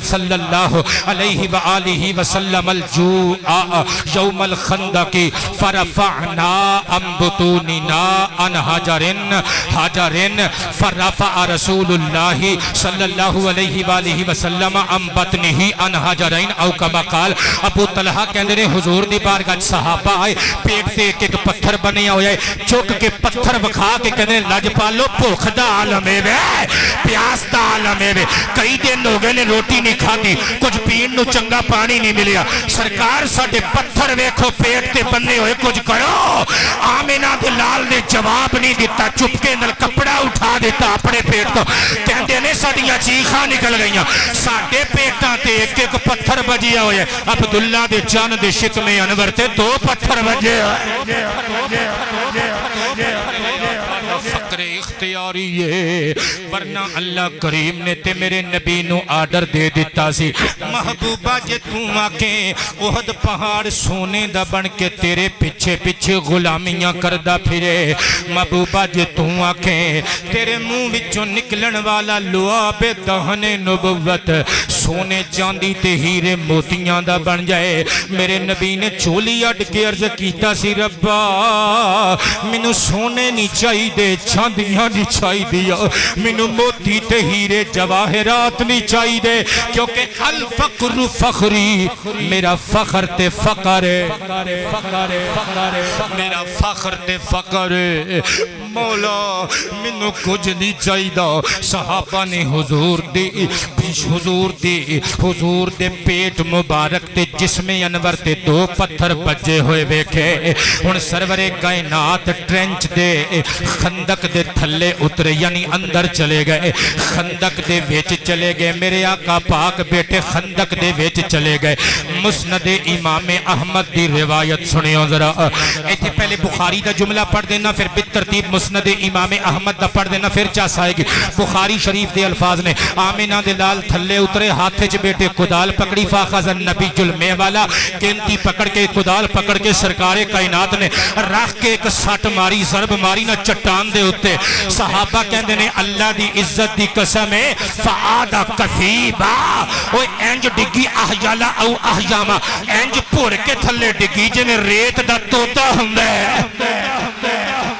صلی اللہ علیہ وآلہ وسلم الجوع یوم الخندق فرفعنا انبطوننا ان حجرن فرفع رسول اللہ صلی اللہ علیہ وآلہ وسلم ان بطنہ ان حجرین او کما بقال ابو طلحہ کہندے نے حضور دی بارگاہ صحابہ آئے پیٹ تے ایک پتھر بنیا ہویا ہے چک کے پتھر وکھا کے کہندے لج پالو بھوک دا عالم ہے پیاس دا عالم ہے کئی دن ہو گئے نے روٹی نہیں کھادی کچھ پین نو چنگا پانی نہیں ملیا سرکار ساڈے پتھر ویکھو پیٹ تے بننے ہوئے کچھ کرو آمینہ دے لال نے جواب نہیں دیتا چپکے نال کپڑا اٹھا دیتا اپنے پیٹ تو کہندے نے ساڈیاں چیخاں نکل گئیاں ساڈے پیٹاں تے ایک ایک پتھر بجیا ہوئے عبداللہ دے جان دے شکم انور تے دو پتھر بجے فقر اختیاری ہے ورنہ اللہ کریم نے تے میرے نبی نو آرڈر دے دیتا سی محبوبہ جے تُوں آکیں احد پہاڑ سونے دا بن کے تیرے پچھے پچھے غلامیاں کردہ پھرے محبوبہ جے تُوں آکیں تیرے منہ وچوں نکلن والا لعاب دہن نبوت سونے چاندی تے ہیرے موتیاں دا بن جائے میرے نبی نے چولی اڈ کے عرض کیتا سی ربا مینوں سونے نہیں چاہی دے چاندیاں نہیں چاہی دیا مینوں موتی تے ہیرے جواہرات نہیں چاہی دے کیونکہ الفقر فخری میرا فخر تے فقر میرا فخر تے فقر مولا مینوں کچھ نہیں چاہی دا صحابہ نے حضور دے پیٹ مبارک تے جسم انور تے دو پتھر بجے ہوئے ویکھے ہن سرور کائنات ٹرینچ دے خندق دے تھلے اترے یعنی اندر چلے گئے خندق دے ویچ چلے گئے میرے آقا پاک بیٹے خندق دے ویچ چلے گئے مسند امام احمد دی روایت سنیو ذرا ایتھے پہلے بخاری دا جملہ پڑھ دینا پھر بالترتیب مسند امام احمد دا پڑھ دینا پھر چاس آئے گی بخاری شریف دے الفاظ نے آمینہ دے لال تھلے اترے ہاتھے چ بیٹے کدال پکڑی فاخذ النبی جلمے والا کینتی پکڑ کے کدال پکڑ کے سرکار کائنات نے رکھ کے ایک سٹ ماری ضرب ماری نہ چٹان دے اتے صحابہ کہندے نے اللہ دی عزت دی قسم ہے فعادہ کثیبا اوہ اینج ڈگی احجالا او احجاما اینج پور کے تھلے ڈگی جنہیں ریت دا توتا ہندے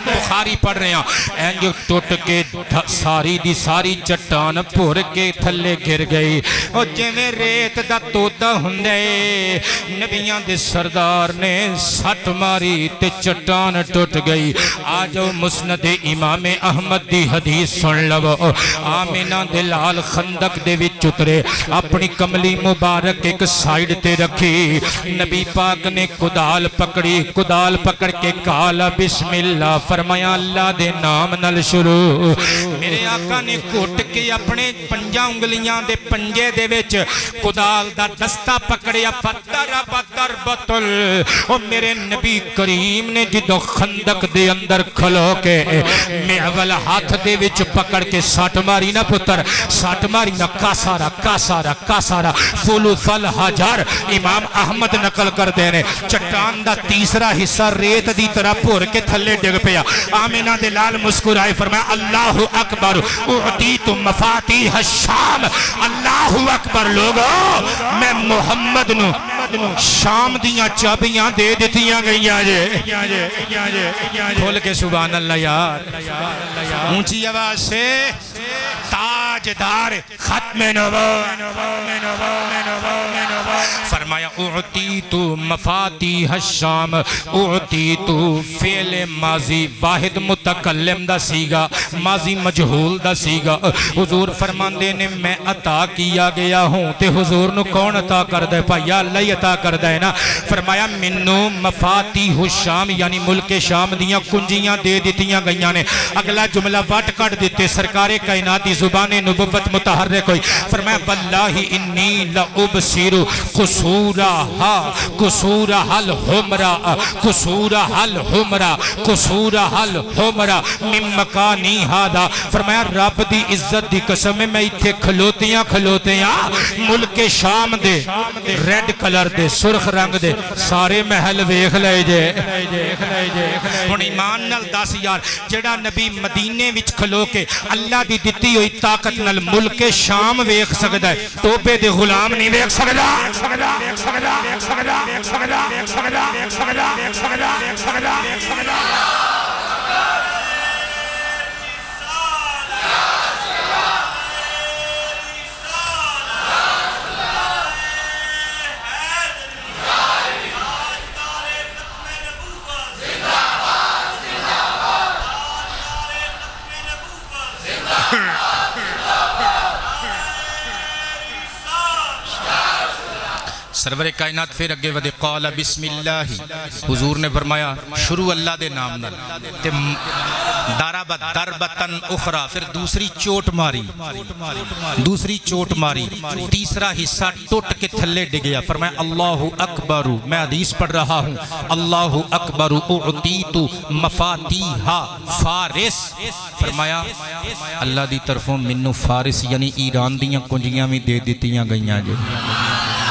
بخاری پڑھ رہے ہیں اینج ٹوٹ کے ساری دی ساری چٹان پور کے تھلے گر گئی اور جنہیں ریت دا توتا ہندے نبیان دے سردار نے سٹ ماری تے چٹان ٹوٹ گئی آجو مسند امام احمد دی حدیث سن لو آمینہ دے لال خندق دے وچ اترے اپنی کملی مبارک ایک سائیڈ تے رکھی نبی پاک نے کدال پکڑ کے کالا بسم اللہ فرمایا اللہ دے نام نل شروع میرے آقا نے کوٹ کے اپنے پنجا انگلیاں دے پنجے دے وچ کدال دا دستہ پکڑیا فترب دربتل اور میرے نبی کریم نے جدو خندق دے اندر کھلو کے میول ہاتھ دے وچ پکڑ کے ساٹھ ماری نہ پتر ساٹھ ماری نہ کاسارا فولو فل حجر امام احمد نقل کر دینے چٹان دا تیسرا حصہ ریت دی طرح پور کے تھلے ڈگ پیا آمینہ دے لال مسکرائے فرمایا اللہ اکبر اعطیت مفاتیح الشام اللہ اکبر لوگو میں محمد نو شام دیاں چابیاں دے دیتیاں گئیاں جے کھول کے سبحان اللہ یار اونچی آواز سے تاجدار ختم فرمایا اعطیتو مفاتیح الشام اعطیتو فعل ماضی واحد متکلم دا سیگا ماضی مجہول دا سیگا حضور فرماندے نے میں عطا کیا گیا ہوں تے حضور نو کون عطا کر دے پایا اللہ عطا کر دے نا فرمایا منو مفاتیح الشام یعنی ملک شام دیاں کنجیاں دے دیتیاں گئیاں نے اگلا جملہ واٹ کٹ دیتے سرکار کائناتی زبان نبوت متحرک ہوئی فرمایا واللہ انی لأبصر قصورہا الحمرہ من مکانی ہادا فرمایا رب دی عزت دی قسم میں ایتھے کھلوتیاں ملک شام دے ریڈ کلر دے سرخ رنگ دے سارے محل ویکھ لے جے ہن ایمان نال دس یار جڑا نبی مدینے وچ کھلو کے اللہ دی دتی ہوئی طاقت نال ملک شام ویکھ سکدا ہے توبے دے غلام نہیں ویکھ سکدا سرور کائنات پھر اگے ودے قال بسم اللہ حضور نے فرمایا شروع اللہ دے نام نال تے ضربت ضربتن اخرى پھر دوسری چوٹ ماری تیسرا حصہ ٹوٹ کے تھلے ڈگیا فرمایا اللہ اکبر میں حدیث پڑھ رہا ہوں اللہ اکبر اعطیت مفاتیح فارس فرمایا اللہ دی طرفوں منو فارس یعنی ایران دیاں کنجیاں بھی دے دیتیاں گئیاں جو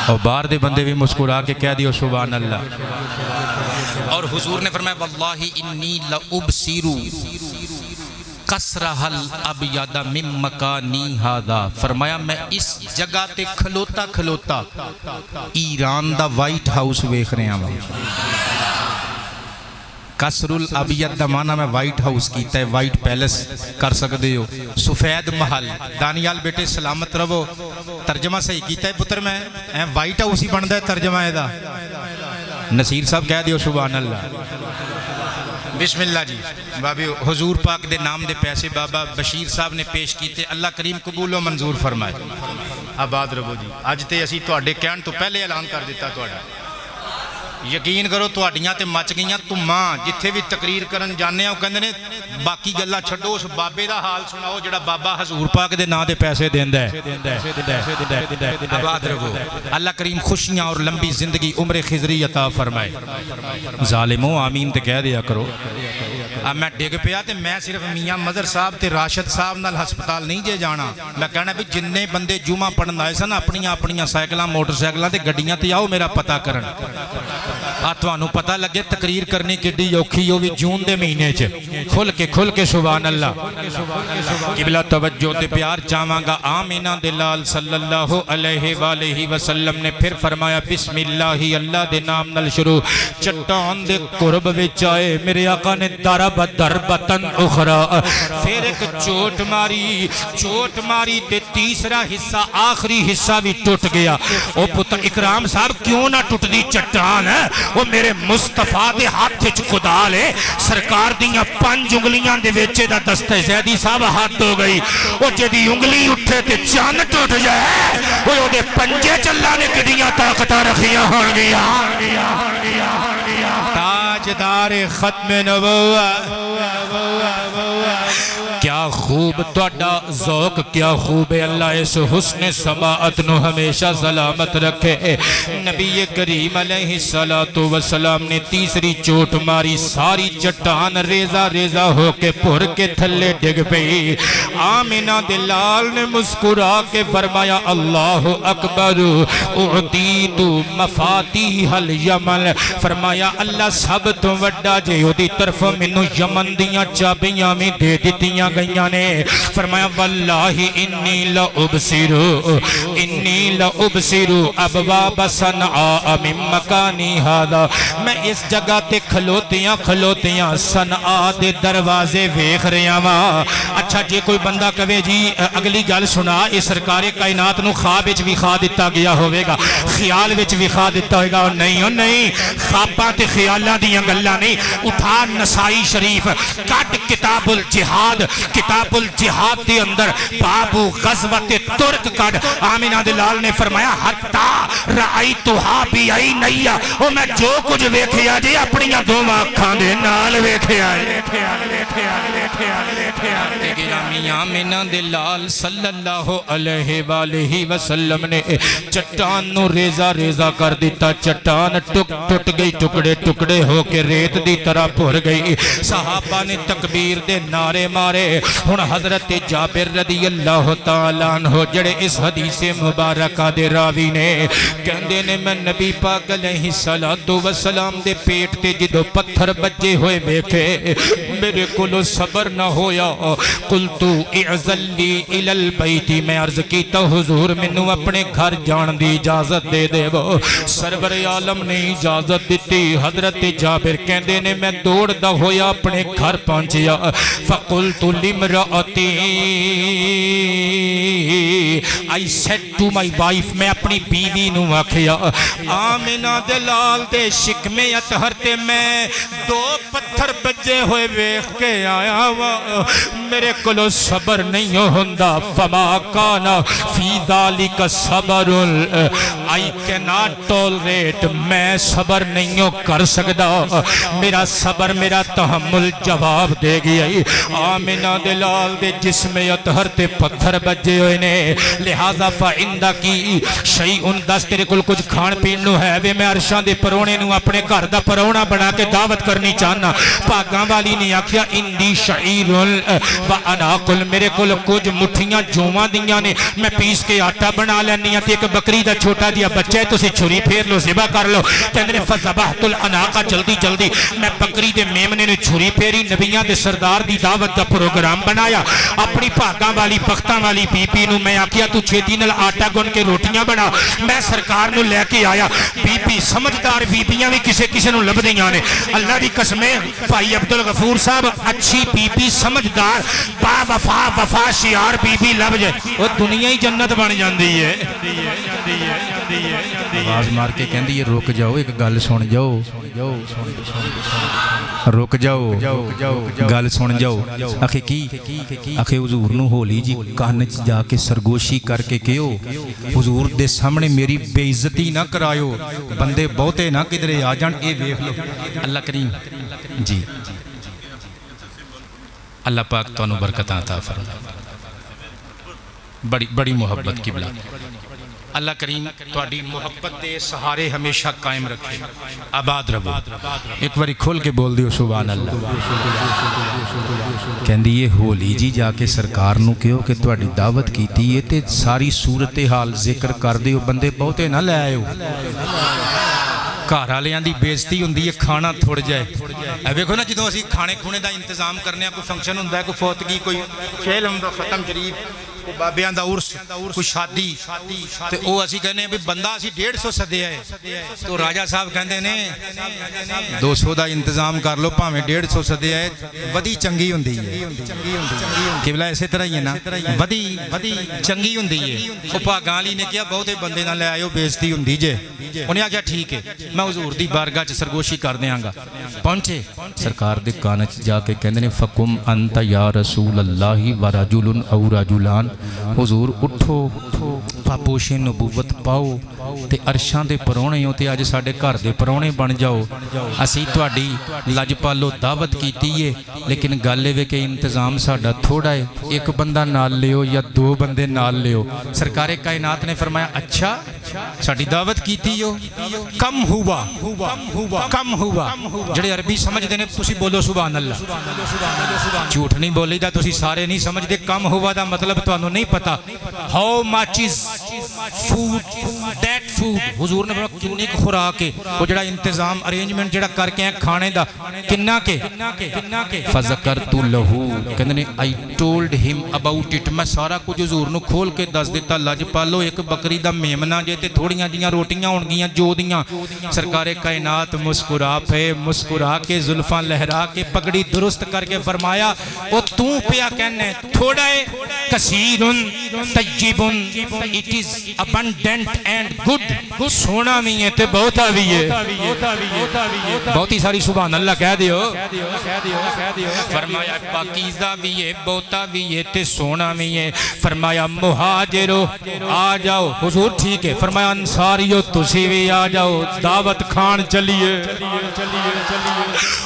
اور باہر دے بندے بھی مسکرا کے کہہ دیو سبحان اللہ اور حضور نے فرمایا واللہ انی لأبصر قصرہ الابیض من مکانی ھذا فرمایا میں اس جگہ تے کھلوتا ایران دا وائٹ ہاؤس ویکھ رہا ہوں قصر الابیض دا معنی میں وائٹ ہاؤس کیتا ہے وائٹ پیلس کر سکتے ہو سفید محل دانیال بیٹے سلامت رہو ترجمہ صحیح کیتا ہے پتر میں وائٹ ہاؤس ہی بندا ہے ترجمہ ہے دا نصیر صاحب کہہ دیو سبحان اللہ بسم اللہ جی بابی حضور پاک دے نام دے پیسے بابا بشیر صاحب نے پیش کیتے اللہ کریم قبول و منظور فرمائے آباد رہو جی اج تے اسی تواڈے کہن تو پہلے اعلان کر دیتا تواڈا یقین کرو تواڈیاں تے مچ گئیاں تماں جتھے بھی تقریر کرن جانے ہیں وہ کہندے نے باقی گلاں چھڈو اس بابے دا حال سناؤ جڑا بابا حضور پاک دے نام دے پیسے دیندا ہے آباد رہو اللہ کریم خوشیاں اور لمبی زندگی عمر خضری عطا فرمائے ظالموں آمین تے کہہ دیا کرو اب میں ڈگ پیا تے میں صرف میاں مظہر صاحب تے راشد صاحب نال ہسپتال نہیں جے جانا میں کہنا بھی جننے بندے جمعہ پڑھن آئے سن اپنیاں سائیکلاں موٹر سائیکلاں تے گڈیاں تے آؤ میرا پتہ کرن تھانوں پتہ لگے تقریر کرنی کڈی اوکھی ہو بھی جون دے مہینے چ کھل کے سبحان اللہ قبلہ توجہ تے پیار چاہواں گا آمینہ دلال صلی اللہ علیہ وآلہ وسلم نے پھر فرمایا بسم اللہ اللہ دے نام نال شروع چٹان دے قرب وچ آئے میرے آقا نے ضربتن اخرى پھر ایک چوٹ ماری تے تیسرا حصہ آخری حصہ بھی ٹوٹ گیا او پتر اکرام صاحب کیوں نہ ٹوٹ دی چٹان ہے وہ میرے مصطفیٰ دے ہاتھ چ خدا لے سرکار دیاں 5 انگلیاں دے وچے دا دستے زیدی صاحب ہاتھ ہو گئی وہ جدی انگلی اٹھے تے چاند ٹوٹ جائے وہ دے پنجے چلا نے کدیاں طاقتہ رکھیاں ہون گیا تاجدار ختم نبوت کیا خوب توڑا ذوق کیا خوب ہے اللہ اس حسن سماعت نو ہمیشہ سلامت رکھے نبی کریم علیہ السلام نے تیسری چوٹ ماری ساری چٹان ریزہ ہو کے پھر کے تھلے ڈگ پئی آمینہ دلال نے مسکرا کے فرمایا اللہ اکبر اعطیت مفاتیح الیمن فرمایا اللہ سب تو وڈا جے دی طرف منو یمن دیاں چابیاں میں دے دیتیاں گئیاں نے فرمایا واللہ انی لأبصر ابواب صنعاء من مکانی ھذا میں اس جگہ تے کھلوتیاں صنعاء دے دروازے ویکھ رہا ہاں اچھا جے کوئی بندہ کہے جی اگلی گل سنا اس سرکار کائنات نو خواب وچ وکھا دتا گیا ہوے گا خیال وچ وکھا دتا ہوئے گا نہیں خواباں تے خیالاں دیاں گلاں نہیں اٹھا نسائی شریف کٹ کتاب الجہاد کے اندر باب غزوت ترک کٹ آمینہ دلال نے فرمایا حتی رأیتہا بعینیا وہ میں جو کچھ ویکھیا جی اپنی دو آنکھاں دے نال ویکھیا گرامی آمینہ دلال صلی اللہ علیہ وآلہ وسلم نے چٹان نو ریزہ کر دیتا چٹان ٹوٹ گئی ٹکڑے ہو کے ریت دی طرح پھر گئی صحابہ نے تکبیر دے نعرے مارے ہن حضرت جابر رضی اللہ تعالیٰ عنہ جڑے اس حدیث مبارکہ دے راوی نے کہندے نے میں نبی پاک علیہ السلام دے پیٹ تے جدو پتھر بجے ہوئے بیکھے میرے کلو صبر نہ ہویا قلتو اعزل لی الی البیت میں عرض کیتا حضور منو اپنے گھر جان دی اجازت دے دے وہ سرور عالم نے اجازت دیتی حضرت جابر کہندے نے میں دوڑ دا ہویا اپنے گھر پہنچیا فقلت لمرأتی I said to my wife میں اپنی بیوی نو آکھیا آمینہ دلال دے شکمے اطہر تے میں 2 پتھر بجے ہوئے ویکھ کے آیا وا میرے کولو صبر نہیں ہوندا فما کان فی ذالک صبر I cannot tolerate میں صبر نہیں کر سکدا میرا صبر میرا تحمل جواب دے گیا آمنہ دلال دے جسم اطہر تے پتھر بجے ہوئے نے لہذا فائندہ کی شیئن دس تیرے کل کچھ کھان پینو ہے وے میں عرشان دے پرونے نو اپنے گھر دا پرونا بنا کے دعوت کرنی چاہنا پاگاں والی نے آکھیا اندی شعیرن و اناقل میرے کل کچھ مٹھیاں جوماں دیاں نے میں پیس کے آٹا بنا لینی آتی ایک بکری دا چھوٹا دیا بچے تو سی چھری پھیر لو ذبح کر لو کہندے نے فذبحت الاناقہ جلدی جلدی میں بکری دے میمنے نے چھری پھیری نبیاں دے سردار دی دعوت دا پروگرام بنایا اپنی بھاگاں والی پختاں والی بی بی نو میں آکھیا تو چھیتی نال آٹا گن کے روٹیاں بنا میں سرکار نو لے کے آیا بی بی سمجھدار بی بیاں بھی کسے نو لب دیاں نے اللہ دی قسمیں بھائی عبدالغفور صاحب اچھی بی بی سمجھدار با وفا شیار بی بی لب جائے وہ دنیا ہی جنت بن جاندی ہے آواز مار کے کہندی ہے رک جاؤ ایک گل سن جاؤ رک جاؤ گل سن جاؤ آخے کی آخے حضور نو ہولی جی کانچ جا کے سرگوشی کر کے کہو حضور دے سامنے میری بے عزتی نہ کرایو بندے بہتے نہ کدھرے آ جان اے ویکھ لو اللہ کریم جی اللہ پاک تو برکتاں عطا فرمائے بڑی محبت کی بلا اللہ کریم تواڈی محبت دے سہارے ہمیشہ قائم رکھے آباد رہو ایک باری کھول کے بول دیو سبحان اللہ کہندی یہ ہولی جی جا کے سرکار نو کہو کہ تواڈی دعوت کیتی ہے تے ساری صورتحال ذکر کر دیو بندے بہتے نہ لے آئے گھر والیاں دی بےزتی ہوندی ہے کھانا تھوڑ جائے اے ویکھو نا جدوں اسی کھانے کھونے دا انتظام کرنے کوئی فنکشن ہوندا ہے کوئی فوتگی کوئی کھیل ہوندا ختم شریف کوئی بابیاں دا عرس کوئی شادی تے او اسی کہنے ہیں بندہ اسی 150 سدیا ہے تو راجہ صاحب کہندے نے 200 دا انتظام کر لو بھاویں 150 سدیا ہے ودی چنگی ہوندی ہے قبلہ اسی طرح ہی ہے نا ودی چنگی ہوندی ہے او بھاگاں والی نے کہا بہتے بندے نہ لے آئیو بےزتی ہوندی جے انہیں آ گیا ٹھیک ہے میں حضور دی بارگاہ چ سرگوشی کر دیاں گا پہنچے سرکار دے کانچ جا کے کہندے نے فکم انت یا رسول اللہ و رجل او رجلان حضور اٹھو پاپوش نبوت پاؤ تے عرشان دے پرونے ہو تے آج ساڑھے گھر دے پرونے بن جاؤ اسی تواڈی لجپالو دعوت کیتی ہے لیکن گل وے کہ انتظام ساڑھا تھوڑا ہے ایک بندہ نال لیو یا 2 بندے نال لیو سرکار کائنات نے فرمایا اچھا ساڑھی دعوت کیتی ہو کم ہوا جڑے عربی سمجھ دینے تسی بولو سبحان اللہ جھوٹ نہیں بولی دا تسی سارے نہیں سمجھ دے کم ہوا دا مطلب تو انہوں نہیں پتا how much is food that food حضور نے فرمایا کنی کو خوراک ہے وہ جڑا انتظام ارینجمنٹ جڑا کر کے ہیں کھانے دا کننا کے فذکرت لہو کہنے I told him about it میں سارا کچھ حضور نو کھول کے دس دیتا لج پالو ایک بکری دا میمنا جے تے تھوڑیاں جیاں روٹیاں ہونگیاں جو دیاں سرکار کائنات مسکرا کے زلفاں لہرا کے پگڑی درست کر کے فرمایا او تو پیا کہنے تھوڑا ہے کثیرن طیبن it is abundant and good سونا بھی ہے تے بہتا بھی ہے بہتی ساری سبحان اللہ کہہ دیو فرمایا پاکیزہ بھی ہے بہتا بھی ہے تے سونا بھی ہے فرمایا مہاجرو آ جاؤ حضور ٹھیک ہے فرمایا انصاریو تسی بھی آ جاؤ دعوت کھان چلیے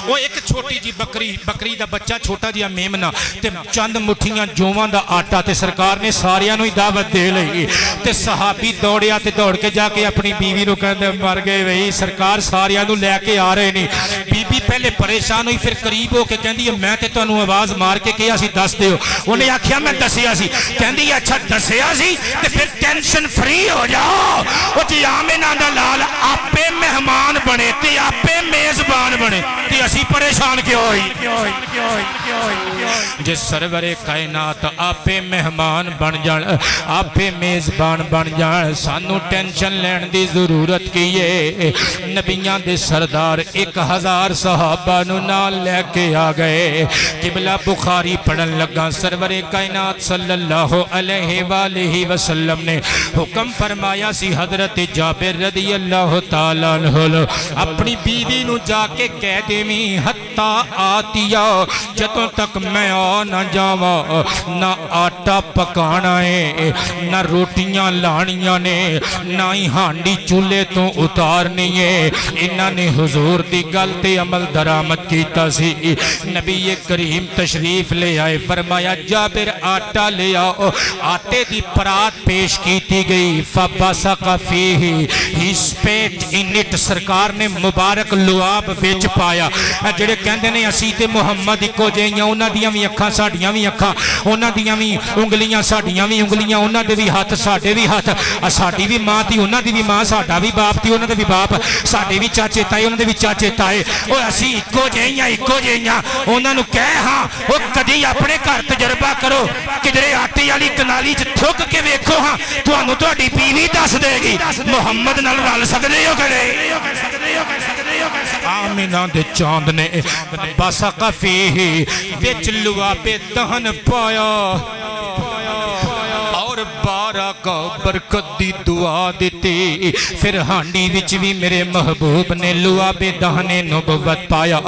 وہ ایک چھوٹی جی بکری دا بچہ چھوٹا جی میمنا تے چند مٹھیاں جوواں دا آٹا تے سرکار نے ساریاں نو ہی دعوت دے لئی تے صحابی دوڑیا تے دوڑ کے جا کے اپنی بیوی نو کہندے مر گئے وہی سرکار ساریاں نو لے کے آ رہے نہیں بی بی پہلے پریشان ہوئی پھر قریب ہو کے کہندی ہے میں تے تانوں آواز مار کے کیا سی دس دیو انہیں آکھیا میں دسیا سی کہندی ہے اچھا دسیا سی تے پھر ٹینشن فری ہو جاؤ وہ جی آمنہ دا لال آپے مہمان بنے تے آپے میزبان بنے تے اسی پریشان کیوں ہوئی جس سرور کائنات آپے مہمان بن جان آپے میزبان بن جان سانو ٹینشن لین دی ضرورت کیے نبیاں دے سردار 1000 صحابہ نو نال لے کے آ گئے قبلہ بخاری پڑھن لگا سرور کائنات صلی اللہ علیہ وآلہ وسلم نے حکم فرمایا سی حضرت جابر رضی اللہ تعالیٰ عنہ اپنی بیوی نو جا کے کہہ دے میں حتی آتیا جدوں تک میں آ نہ جاواں نہ آٹا پکانا ہے نہ روٹیاں لانیاں نے نہ ہی ہانڈی چولہے تو اتارنی ہے انہاں نے حضور دی گل تے عمل درآمد کیتا سی نبی کریم تشریف لے آئے فرمایا جابر آٹا لے آؤ آٹے دی پرات پیش کیتی گئی فبسق فیہ ہی سپیٹ انٹ سرکار نے مبارک لعاب وچ پایا جڑے کہندے نے اسی تے محمد اکو جیاں انہاں دیاں وی اکھاں ساڈیاں وی اکھاں انہاں دیاں وی انگلیاں ساڈیاں وی انگلیاں انہاں دے وی ہاتھ ساڈے وی ہاتھ ساڈی وی ماں تی انہاں دی وی ماں ساڈا وی باپ تی انہاں دے وی باپ ساڈے وی چاچے تائے انہاں دے وی چاچے تائے او اسی اکو جیاں انہاں نو کہہ ہاں او کدی اپنے گھر تجربہ کرو کدھرے آٹے والی کنالی چ تھک کے ویکھو ہاں تانوں تہاڈی بیوی دس دے گی محمد نال رل سکدے ہو کدے آمینہ دے چاند نے بسق فیہ وچ لعاب دہن پایا اور بارہ کا برکت دی دعا دیتی پھر ہانڈی وچ بھی میرے محبوب نے لعاب دہن نبوت پایا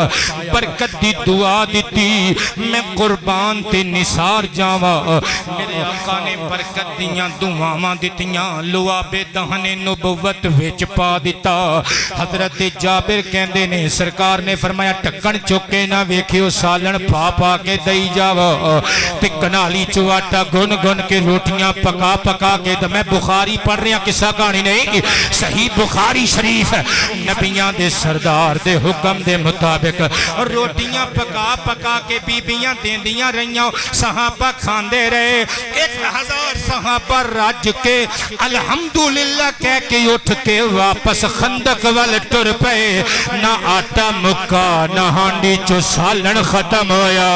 برکت دی دعا دیتی میں قربان تے نثار جاواں میرے آقا نے برکت دیاں دعاواں دتیاں لعاب دہن نبوت وچ پا دیتا حضرت جابر کہندے نے سرکار نے فرمایا ٹکن چکے نہ ویکھیو سالن پا پا کے دئی جاواں تے کنالی چ آٹا گن گن کے روٹیاں پکا پکا کے تو میں بخاری پڑھ رہا قصہ کہانی نہیں صحیح بخاری شریف نبیاں دے سردار دے حکم دے مطابق روٹیاں پکا پکا کے بیبیاں دیندیاں رہیاں صحابہ کھاندے رہے 1000 صحابہ رج کے الحمدللہ کہہ کے اٹھ کے واپس خندق وال ٹر پئے نہ آٹا مکا نہ ہانڈی چو سالن ختم ہویا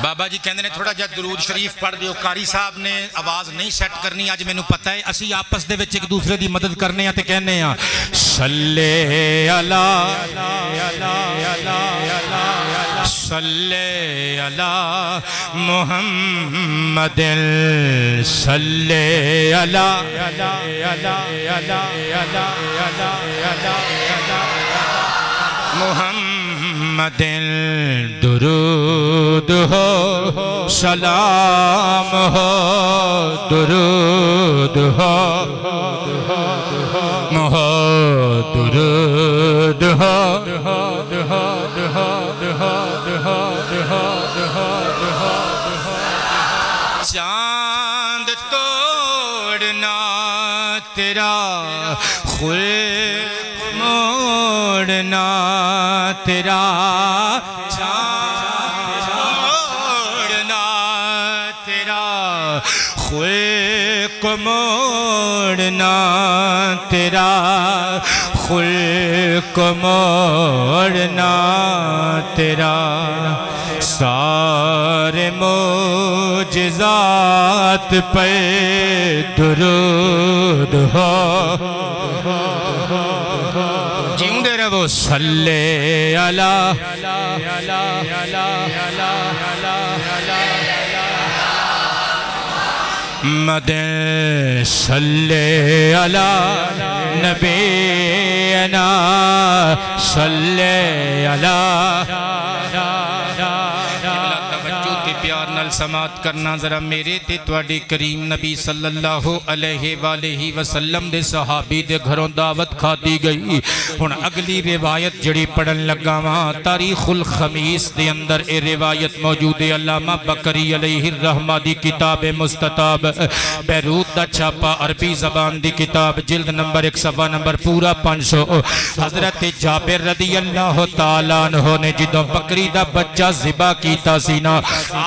بابا جی کہندے نے تھوڑا جا درود شریف پڑھ دیو قاری صاحب نے آواز نہیں سیٹ کرنی آج میں نو پتہ ہے اسی آپس دے وچ ایک دوسرے دی مدد کرنے ہیں تے کہنے ہیں صلی اللہ صلی اللہ محمد صلی اللہ محمد درود ہو سلام ہو درود ہو درود ہو چاند توڑنا تیرا خلق موڑنا تیرا چھوڑنا تیرا خلق موڑنا تیرا خلق موڑنا تیرا سارے معجزات پہ درود ہو جیوندے رہو صلی اللہ محمد صلی اللہ نبینا صلی اللہ پیار نال سماعت کرنا ذرا میرے تے تواڈی کریم نبی صلی اللہ علیہ وآلہ وسلم دے صحابی دے گھروں دعوت کھاتی گئی ہن اگلی روایت جڑی پڑھن لگا وہاں تاریخ الخمیس دے اندر اے روایت موجود ہے علامہ بکری علیہ الرحمہ دی کتاب مستطاب بیروت دا چھاپا عربی زبان دی کتاب جلد نمبر 1 صفحہ نمبر پورا 500 حضرت جابر رضی اللہ تعالیٰ عنہ نے جدوں بکری دا بچہ ذبح کیتا سینا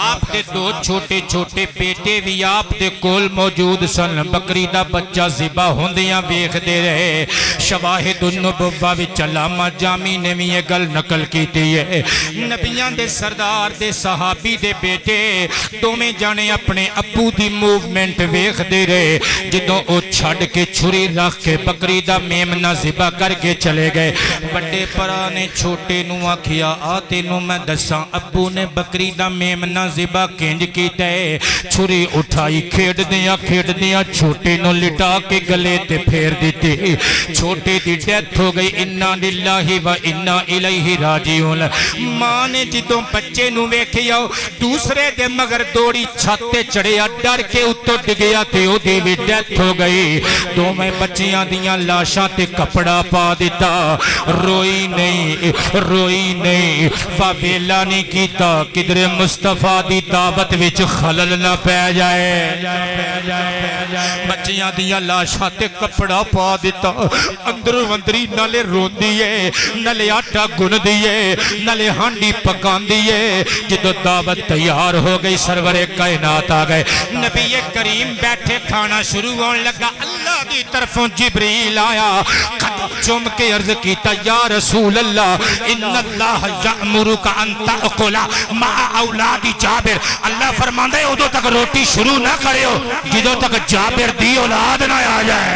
آپ کے دو چھوٹے چھوٹے بیٹے بھی آپ دے کول موجود سن بکری دا بچہ ذبح ہوندیاں ویکھدے رہے شواہد النبوہ وچ علامہ جامی نے بھی یہ گل نقل کیتی ہے نبیاں دے سردار دے صحابی دے بیٹے دوویں جانے اپنے ابو دی موومنٹ ویکھدے رہے جدوں او چھڈ کے چھری رکھ کے بکری دا میمنا ذبح کر کے چلے گئے بڑے پرا نے چھوٹے نو آکھیا آ تینوں میں دساں ابو نے بکری دا میمنا ذبح کنج کیتا ہے چھری اٹھائی کھیڈ دیاں چھوٹے نو لٹا کے گلے تے پھیر دیتی چھوٹے دی ڈیتھ ہو گئی انا للہ و انا الیہ راجعون ماں نے جدوں بچے نو ویکھیا دوسرے دے مگر دوڑی چھتے چڑھیا ڈر کے اتر ڈگیا تے او دی بھی ڈیتھ ہو گئی دو میں بچیاں دیاں لاشاں تے کپڑا پا دیتا روئی نہیں فاویلا نہیں کیتا کدھر مصطفیٰ دی دعوت وچ خلل نہ پہ جائے بچیاں دیاں لاشاں تے کپڑا پا دیتا اندروں اندری نالے رون دیئے نالے آٹا گن دیئے نالے ہانڈی پکان دیئے جدو دعوت تیار ہو گئی سرور کائنات آ گئے نبی کریم بیٹھے کھانا شروع ہونے لگا اللہ دی طرفوں جبریل آیا قدم چوم کے عرض کیتا یا رسول اللہ ان اللہ یأمرک ان تأکل مع اولاد جابر اللہ فرماندا ہے ادو تک روٹی شروع نہ کرے ہو جدو تک جابر دی اولاد نہ آ جائے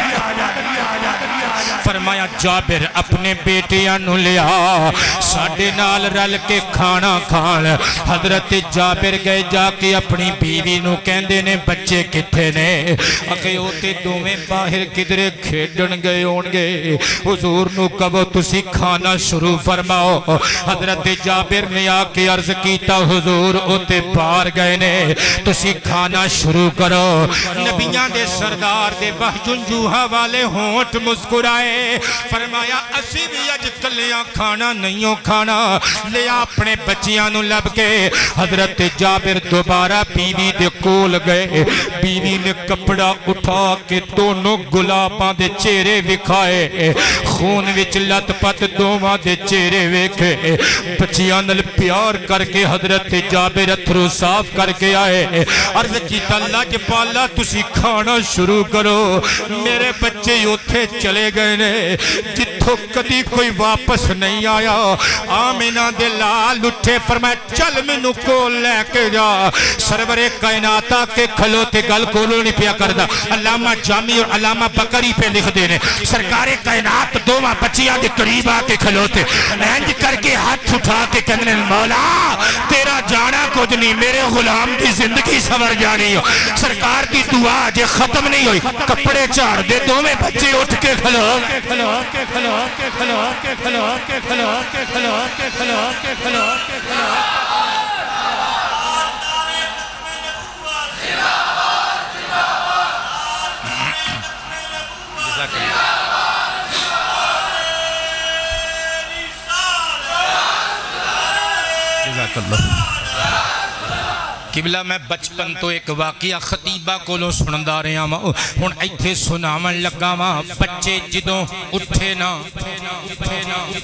فرمایا جابر اپنے بیٹیاں نو لیا ساڑھے نال رل کے کھانا کھان حضرت جابر گئے جا کے اپنی بیوی نو کہندے نے بچے کتھے نے اکھے ہوتے دوویں باہر کدھرے کھیڈن گئے ہونگے حضور نو کہو تسی کھانا شروع فرماؤ حضرت جابر نے آ کے عرض کیتا حضور ہوتے باہر گئے نے تسی کھانا شروع کرو نبیاں دے سردار دے وحجن جوہا والے ہونٹ مسکرائے فرمایا اسی بھی اج کلیاں کھانا نہیں ہو کھانا لیا اپنے بچیاں نو لب کے حضرت جابر دوبارہ بیوی دے کول گئے بیوی نے کپڑا اٹھا کے دونوں گلاباں دے چہرے وکھائے خون وچ لت پت دوواں دے چہرے ویکھے بچیاں نال پیار کر کے حضرت جابر اتھرو صاف کر کے آئے عرض کیتا اللہ کے پالا تسی کھانا شروع کرو میرے بچے اوتھے چلے گئے نے جتھوں کدی کوئی واپس نہیں آیا آمینہ دے لال اٹھے فرمائے چل مینوں کول لے کے جا سرور کائناتا کے کھلوتے گل کولو نہیں پیا کردا علامہ جامی اور علامہ بکری پہ لکھ دینے سرکار کائنات دوواں بچیاں دے قریب آ کے کھلوتے انج کر کے ہاتھ اٹھا کے کہنے مولا تیرا جانا کچھ نہیں میرے غلام دی زندگی سور جانی ہو سرکار کی دعا جے ختم نہیں ہوئی کپڑے چاڑ دے دوویں بچے اٹھ کے کھلو جزاک اللہ قبلہ میں بچپن تو ایک واقعہ خطیبہ کولوں سنندا رہا ہوں ہن ایتھے سناون لگا ہاں بچے جدوں اٹھے نا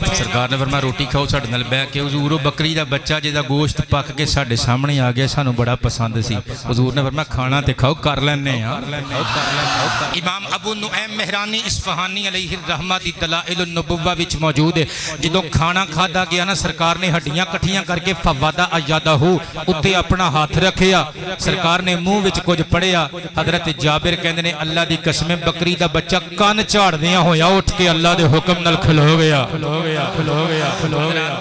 سرکار نے فرمایا روٹی کھاؤ ساڈے نال بیٹھ کے حضور بکری دا بچہ جدا گوشت پک کے ساڈے سامنے آ گیا سانو بڑا پسند سی حضور نے فرمایا کھانا تے کھاؤ کر لینے ہاں امام ابو نعیم مہرانی اصفہانی علیہ الرحمہ دی دلائل النبوہ وچ موجود ہے جدوں کھانا کھادا گیا نا سرکار نے ہڈیاں کٹھیاں کر کے فوادہ ایادہ اتے اپنا ہاتھ رکھیا سرکار نے منہ وچ کچھ پڑھیا حضرت جابر کہندے نے اللہ دی قسم بکری دا بچہ کان جھاڑ دیاں ہویا اٹھ کے اللہ دے حکم نال کھلو گیا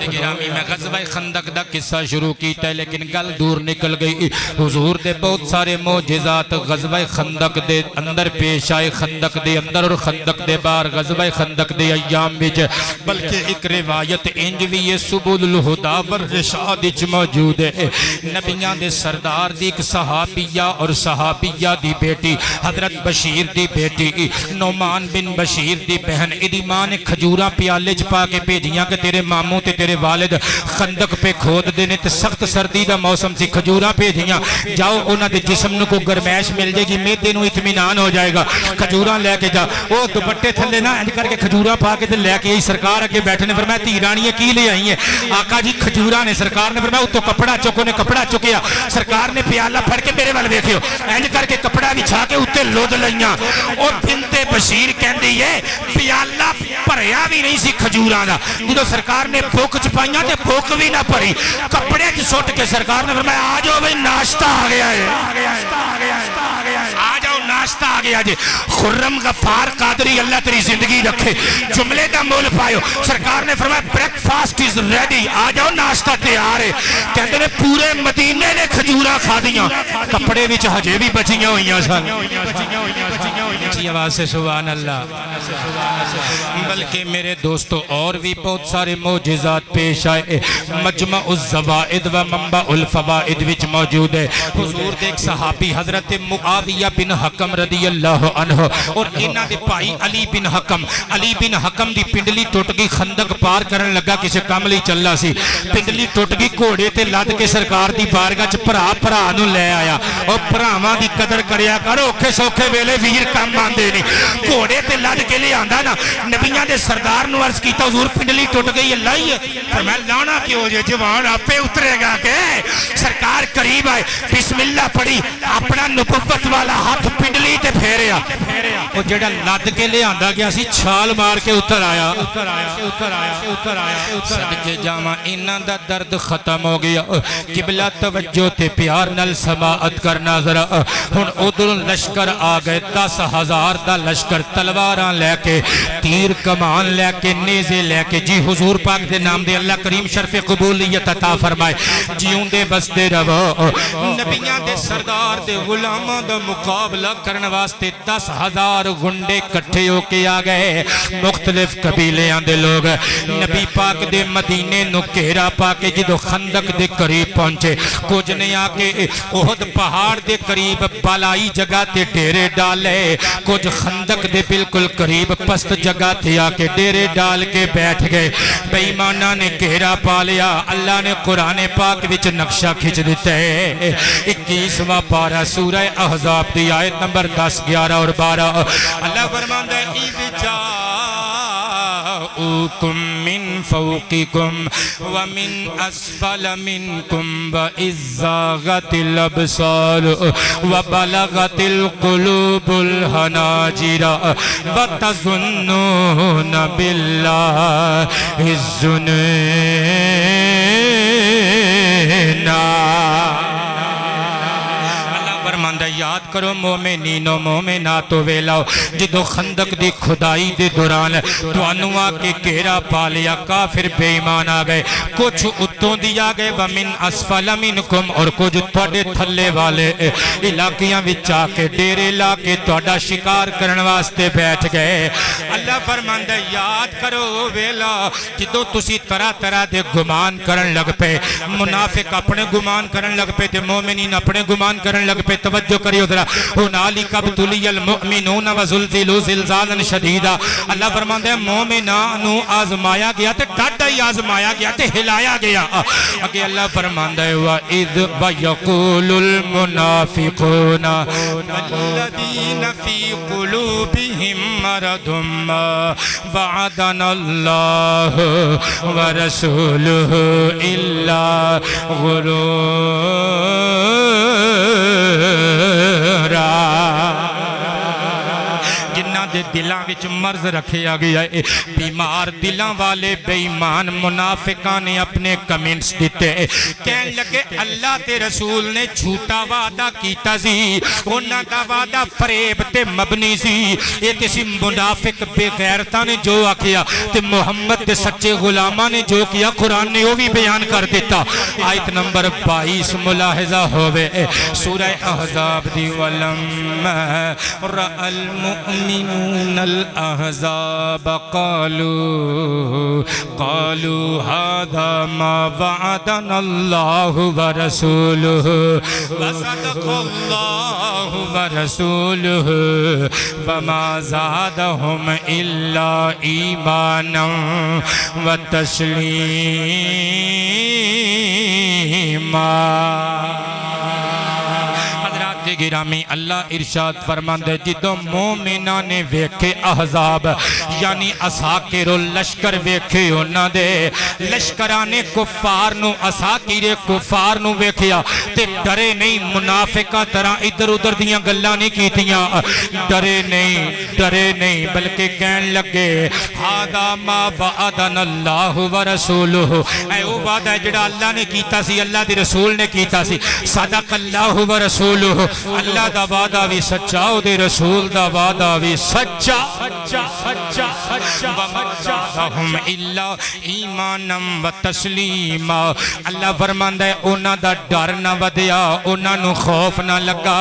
گرامی میں غزوہ خندق دا قصہ شروع کیتا ہے لیکن گل دور نکل گئی حضور دے بہت سارے معجزات غزوہ خندق دے اندر پیش آئے خندق دے اندر اور خندق دے باہر غزوہ خندق دے ایام وچ بلکہ ایک روایت انج وی یہ سبل الہدی والرشاد وچ موجود ہے نبیاں دے سردار دی ایک صحابیہ اور صحابیہ دی بیٹی حضرت بشیر دی بیٹی نعمان بن بشیر دی بہن ادی ماں نے کھجوراں پیالے چ پا کے بھیجیاں کہ تیرے ماموں تے تیرے والد خندق پہ کھود دینے تے سخت سردی دا موسم سی کھجوراں بھیجیاں جاؤ انہاں دے جسم نو کو گرمائش مل جائے گی میدے نو اطمینان ہو جائے گا کھجوراں لے کے جا او دوپٹے تھلے نہ انج کر کے کھجوراں پا کے تے لے کے سرکار اگے بیٹھے نے فرمایا تی رانیاں کی لے آئی ہیں آقا جی کھجوراں نے سرکار نے فرمایا تو کپڑا چکو نے کپڑا چکیا سرکار نے پیالہ پھڑ کے میرے والے دیکھو اینج کر کے کپڑا بچھا کے اتنے لود لئیاں اور بنت بشیر کہندی ہے پیالہ بھریا بھی نہیں سی کھجوراں دا جدو سرکار نے بھوک چپائیاں تے بھوک بھی نہ بھری کپڑے چ سٹ کے سرکار نے فرمایا آ جاؤ بھائی ناشتہ آ گیا ہے آ جاؤ ناشتہ آ گیا جی خرم غفار قادری اللہ تیری زندگی رکھے جملے دا مول پائیو سرکار نے فرمایا بریک فاسٹ از ریڈی آ جاؤ ناشتہ تیار ہے کہتے ہیں پورے مدینے نے کھجورا کھا دیاں کپڑے بھی ہجے بھی بچیاں ہوئیاں سن اچھی آواز سے سبحان اللہ بلکہ میرے دوستو اور بھی بہت سارے معجزات پیش آئے مجمع الزوائد و منبع الفوائد وچ موجود ہے حضور دیکھ صحابی حضرت معاویہ بن حکم رضی اللہ عنہ اور انہ دے پائی علی بن حکم دی پنڈلی ٹوٹ گئی خندق پار کرن لگا کسے کاملی چلا سی پنڈلی ٹوٹ گئی گھوڑے تے لد کے سرکار دی بارگاہ چ پرا نو لے آیا اور پراواں دی قدر کریا کرو اوکھے سوکھے ویلے ویر کام آندے نہیں گھوڑے تے لد کے لے آندا نا نبیاں دے سردار نو عرض کیتا حضور پنڈلی ٹوٹ گئی اللہ ہی ہے فرمایا لانا کیوں جے جوان آپے اترے گا کہ سرکار قریب آئے بسم اللہ پڑھی اپنا نبوت والا ہاتھ پنڈلی تے پھیریا وہ جڑا لد کے لے آندا گیا سی چھال مار کے اتر آیا صدقے جاواں انہاں دا درد ختم ہو گیا قبلہ توجہ تے پیار نال سماعت کرنا ذرا ہن ادھر لشکر آ گئے 10,000 دا لشکر تلواراں لے کے تیر کمان لے کے نیزے لے کے جی حضور پاک دے نام دے اللہ کریم شرف قبولیت عطا فرمائے جیوں دے بستے رہو نبیاں دے سردار دے غلاماں دا مقابلہ کرنے واسطے 10,000 گنڈے کٹھے ہو کے آ گئے مختلف قبیلیاں دے لوگ نبی پاک دے مدینے نو گھیرا پا کے جدو خندق دے قریب پہنچے کچھ نے آ کے احد پہاڑ دے قریب بالائی جگہ تے ڈیرے ڈالے کچھ خندق دے بالکل قریب پست جگہ تے آ کے ڈیرے ڈال کے بیٹھ گئے بے ایمانہ نے گھیرا پا لیا اللہ نے قرآن پاک وچ نقشہ کھچ دیتا ہے 21واں پارہ سورہ احزاب دی آیت نمبر 10 11 اور 12 اللہ فرماندا ہے اذ جاءوکم من فوقکم ومن اسفل منکم وإذ زاغت الابصار وبلغت القلوب الحناجر وتظنون باللہ الظنون فرماندہ یاد کرو مومنین و مومناتو ویلاو جدو خندق دی خدائی دے دوران توانو آکے گھیرا پا لیا کافر بے ایمان آگئے کچھ اتوں دیا گئے ومن اسفل منکم اور کچھ توڑے تھلے والے علاقیاں وچا کے ڈیرے لاکے توڑا شکار کرن واسطے بیٹھ گئے اللہ فرماندہ یاد کرو ویلا جدو تسی طرح طرح دے گمان کرن لگ پے منافق اپنے گمان کرن لگ پے تے مومنین اپنے گمان کرن لگ پے توجہ کریو ذرا ہنالک ابتلی المؤمنون وزلزلوا زلزالا شدیدا اللہ فرماندے مومنانو آزمایا گیا تے ڈاڈا ہی آزمایا گیا تے ہلایا گیا اگے اللہ فرماندے وَإِذْ وَيَقُولُ الْمُنَافِقُونَ وَالَّذِينَ فِي قُلُوبِهِمْ مَرَضٌ مَّا وَعَدَنَا اللَّهُ وَرَسُولُهُ إِلَّا غُرُورًا جنہ دے دلاں وچ مرض رکھے آگیا ہے بیمار دلاں والے بے ایمان منافقان نے اپنے کمنٹس دیتے کہن لگے اللہ تے رسول نے جھوٹا وعدہ کیتا سی انہاں دا وعدہ فریب تے مبنی سی یہ کسی منافق بے غیرتا نے جو آکیا تے محمد تے سچے غلامہ نے جو کیا قرآن نے وہ بھی بیان کر دیتا آیت نمبر 22 ملاحظہ ہوئے سورہ احزاب دی وَلَمَّا رَأَ الْمُؤْمِنُونَ الْأَحْزَابَ قَالُوا هَذَا مَا وَعَدَنَا اللَّهُ وَرَسُولُهُ وَصَدَقَ اللَّهُ وَرَسُولُهُ وَمَا زَادَهُمْ إِلَّا إِيمَانًا وَتَسْلِيمًا کے گرامی اللہ ارشاد فرماندے جدوں مومناں نے ویکھے احزاب یعنی عساکر لشکر ویکھے انہاں دے لشکران کفار نو عساکر کفار نو ویکھیا تے ڈرے نہیں منافقاں طرح ادھر ادھر دیاں گلاں نہیں کیتیاں ڈرے نہیں بلکہ کہن لگے ھذا ما وعدنا اللہ ورسولہ اے او وعدہ ہے جڑا اللہ نے کیتا سی اللہ دے رسول نے کیتا سی صدق اللہ ورسولہ اللہ دا وعدہ بھی سچا او دے رسول دا وعدہ بھی سچا وَمَجَّاهُمْ إِلَّا إِيمَانًا وَتَسْلِيمًا اللہ فرماندا ہے انہاں دا ڈر نہ ودیا انہاں نو خوف نہ لگا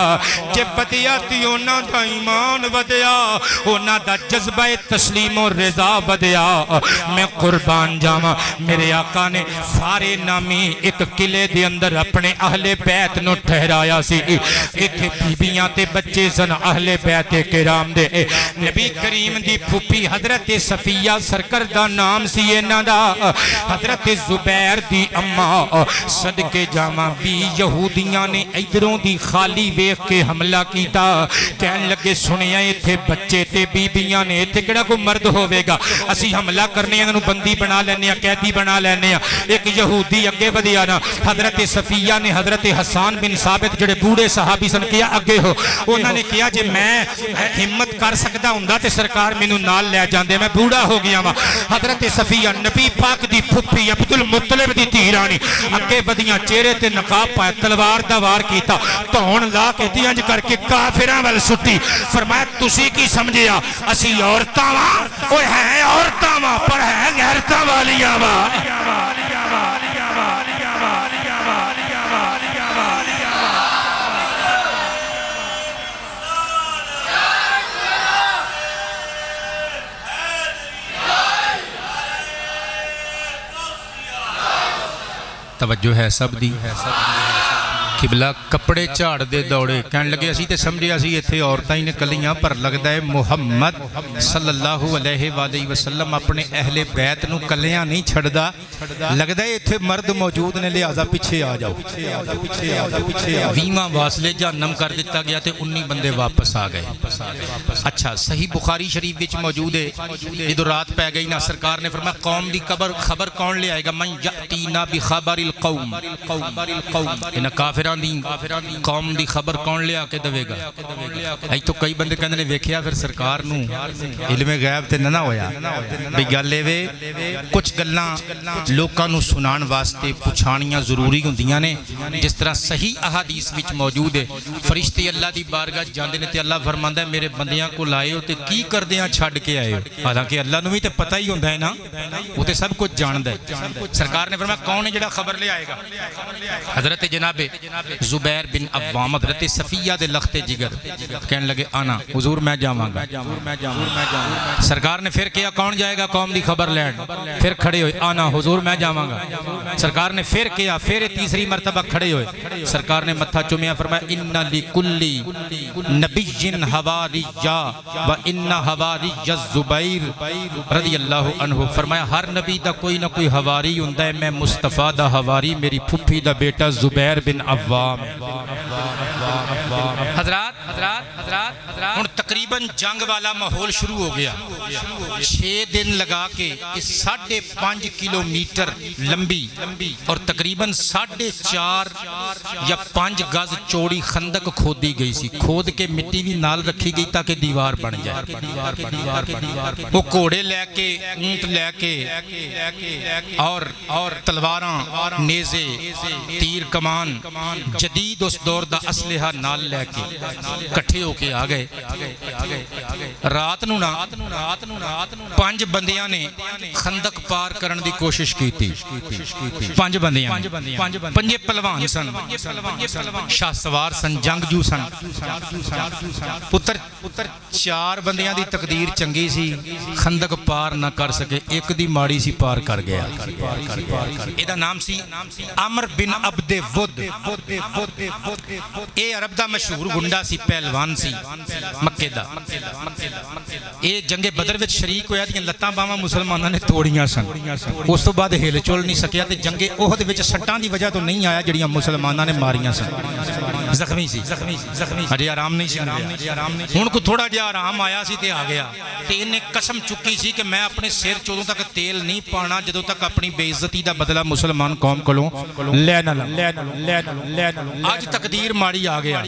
جے ودیا تی انہاں دا ایمان ودیا انہاں دا جذبہ تسلیم و رضا ودیا میں قربان جاواں میرے آقا نے فارے نامی ایک قلعے دے اندر اپنے اہل بیت نو ٹھہرایا سی ایتھے بیبیاں تے بچے سن اہل بیت کرام دے نبی کریم دی پھوپھی حضرت صفیہ سرکر دا نام سی انہاں دا حضرت زبیر دی اماں صدقے جاواں بھی یہودیاں نے ادھروں دی خالی ویکھ کے حملہ کیتا کہن لگے سنیا ایتھے بچے تے بیبیاں نے ایتھے کیڑا کوئی مرد ہوے گا اسی حملہ کرنے انہوں بندی بنا لینے قیدی بنا لینے ایک یہودی اگے ودیا نا حضرت صفیہ نے حضرت حسان بن ثابت جڑے بوڑھے صحابی سن کیا اگے ہو انہوں نے کیا جے میں ہمت کر سکتا ہوں تے سرکار مینوں نال لے جاندے میں بوڑھا ہو گیا وا حضرت صفیہ نبی پاک دی پھپھی عبد المطلب دی دھیرانی اگے ودیاں چہرے تے نقاب پایا تلوار دا وار کیتا تون لا کے انج کر کے کافراں ول سٹی فرمایا تسی کی سمجھیا اسی عورتاں وا اوے ہیں عورتاں وا پر ہے غیرتاں والیاں وا توجہ ہے سب دی قبلہ کپڑے چاڑ دے دوڑے کہنے لگے اسی تے سمجھے اسی ایتھے عورتاں ہی نے کلیاں پر لگدا ہے محمد صلی اللہ علیہ وآلہ وسلم اپنے اہل بیت نو کلیاں نہیں چھڑدا لگدا ہے ایتھے مرد موجود نے لہذا پیچھے آ جاؤ 20واں واصلے جہنم کر دیتا گیا تے 19 بندے واپس آ گئے اچھا صحیح بخاری شریف وچ موجود ہے جدو رات پہ گئی نا سرکار نے فرمایا قوم دی خبر کون لے آئے گا من یاتینا بخبر القوم انہاں کافر قوم دی خبر کون لیا کے دوے گا ای تو کئی بندے کہندے نے ویکھیا پھر سرکار نو علم غیب تے نہ ہویا بھئی گل اے وے کچھ گلاں لوکاں نو سنان واسطے پچھانیاں ضروری ہوندیاں نے جس طرح صحیح احادیث وچ موجود ہے فرشتے اللہ دی بارگاہ جاندے نے تے اللہ فرماندا ہے میرے بندیاں کو لائے ہو تے کی کردیاں چھڈ کے آئے ہو حالانکہ اللہ نو بھی تے پتہ ہی ہوندا ہے نا وہ تے سب کچھ جاندا ہے سرکار نے فرمایا کون ہے جڑا خبر لے آئے گا حضرت جناب زبیر بن عوام حضرت صفیہ دے لخت جگر کہنے لگے آنا حضور میں جاواں گا سرکار نے پھر کیا کون جائے گا قوم دی خبر لین پھر کھڑے ہوئے آنا حضور میں جاواں گا سرکار نے پھر کیا پھر تیسری مرتبہ کھڑے ہوئے سرکار نے متھا چومیا فرمایا ان لکلی نبی حواریہ و ان حواریہ الزبیر رضی اللہ عنہ فرمایا ہر نبی دا کوئی نہ کوئی حواری ہوندا ہے میں مصطفیٰ دا حواری میری پھپھی دا بیٹا زبیر بن عوام حضرات ہن تقریباً جنگ والا ماحول شروع ہو گیا 6 دن لگا کے 5.5 کلومیٹر لمبی اور تقریباً 4.5 یا 5 گز چوڑی خندق کھودی گئی سی کھود کے مٹی بھی نال رکھی گئی تاکہ دیوار بن جائے وہ گھوڑے لے کے اونٹ لے کے اور تلواراں نیزے تیر کمان جدید اس دور دا اسلحہ نال لے کے کٹھے ہو کے آ گئے رات نو 5 بندیاں نے خندق پار کرن دی کوشش کی تھی 5 بندیاں 5 پہلوان سن شاہ سوار سن جنگجو سن پتر 4 بندیاں دی تقدیر چنگی سی خندق پار نہ کر سکے ایک دی ماڑی سی پار کر گیا ایدہ نام سی عمر بن عبد ود اے عرب دا مشہور گنڈا سی پہلوان سی مکے دا اے جنگ بدر وچ شریک ہویا دیاں لتاں باواں مسلماناں نے توڑیاں سن اس تو بعد ہل چول نہیں سکیا تے جنگ احد وچ سٹاں دی وجہ تو نہیں آیا جڑیاں مسلماناں نے ماریاں سن زخمی سی اجے آرام نہیں سی ہن کو تھوڑا جہا آرام آیا سی تے آ گیا تے انہیں قسم چکی سی کہ میں اپنے سر چودوں تک تیل نہیں پانا جدوں تک اپنی بے عزتی دا بدلہ مسلمان قوم کولوں لے نہ لوں اج تقدیر ماڑی آ گیا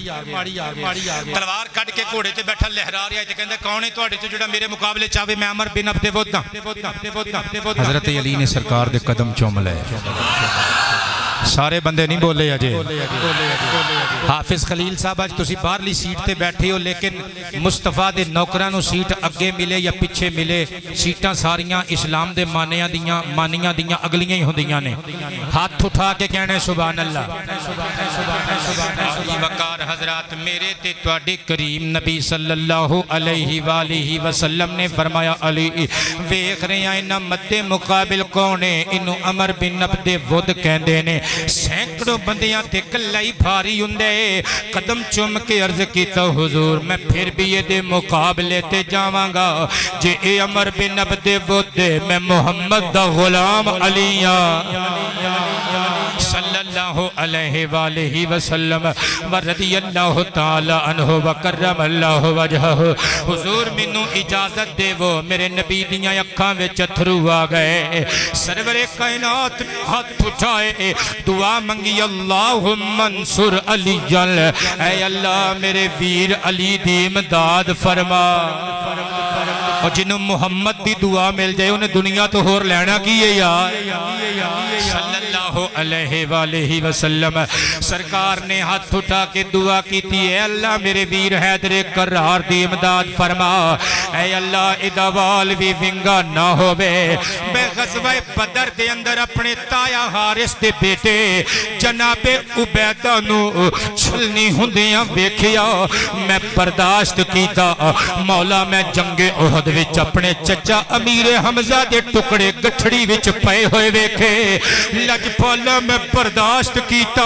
تلوار کڈ کے گھوڑے تے بیٹھا لہرا رہا تے کہندا کون ہے تہاڈے تے جڑا میرے مقابلے چاہے میں عمر بن عبد ود حضرت علی نے سرکار دے قدم چوم لے سارے بندے نہیں بولے اجے حافظ خلیل صاحب اج تسی باہرلی سیٹ تے بیٹھے ہو لیکن مصطفیٰ دے نوکراں نو سیٹ اگے ملے یا پیچھے ملے سیٹاں ساریاں اسلام دے مانیاں دیاں اگلیاں ہی ہوندیاں نے ہاتھ اٹھا کے کہنے سبحان اللہ علی وقار حضرات میرے تے تواڈے کریم نبی صلی اللہ علیہ وآلہ وسلم نے فرمایا علی ویکھ رہے ہیں انہاں مد مقابل کون ہے انہوں عمر بن عبد ود کہندے نے سینکڑوں بندیاں تے کلائی بھاری ہوندے قدم چوم کے عرض کیتا حضور میں پھر بھی یہ دے مقابلے تے جاواں گا جے اے عمر بن عبد ود میں محمد دا غلام علیاں صلی اللہ علیہ وآلہ وسلم ورضی اللہ تعالی عنہ وکرم اللہ وجہہ حضور منو اجازت دے وہ میرے نبی دیاں اکھاں وچ اتھرو آ گئے سرور کائنات ہاتھ اٹھائے دعا منگی اللہم انصر علی اے اللہ میرے ویر علی دی امداد فرما اور جنہوں محمد دی دعا مل جائے انہیں دنیا تو ہور لینا کی ہے یار صلی اللہ علیہ وآلہ وسلم سرکار نے ہاتھ اٹھا کے دعا کی تھی اے اللہ میرے ویر حیدر کرار دی امداد فرما اے اللہ ادوال بھی ونگا نہ ہوئے میں غزوہ بدر دے اندر اپنے تایا حارس دے بیٹے جناب عبیدہ نو چھلنی ہندیاں بیکھیا میں برداشت کیتا مولا میں جنگ احد وچ اپنے چچا امیر حمزہ دے ٹکڑے گٹھڑی وچ پائے ہوئے ویکھے لجپالا میں برداشت کیتا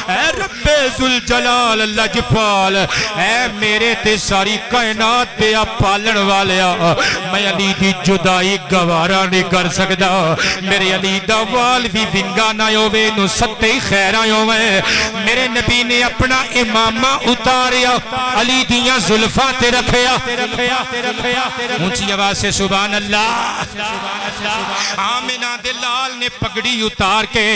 اے رب ذوالجلال لجپال اے میرے تے ساری کائنات دے پالن والیا میں علی دی جدائی گوارا نہیں کر سکدا میرے علی دا وال بھی ونگا نہ ہوئے نو ستے خیر ہوئے میرے نبی نے اپنا امامہ اتاریا علی دیاں زلفاں تے رکھیا اونچی آواز سے سبحان اللہ آمینہ دلال نے پگڑی اتار کے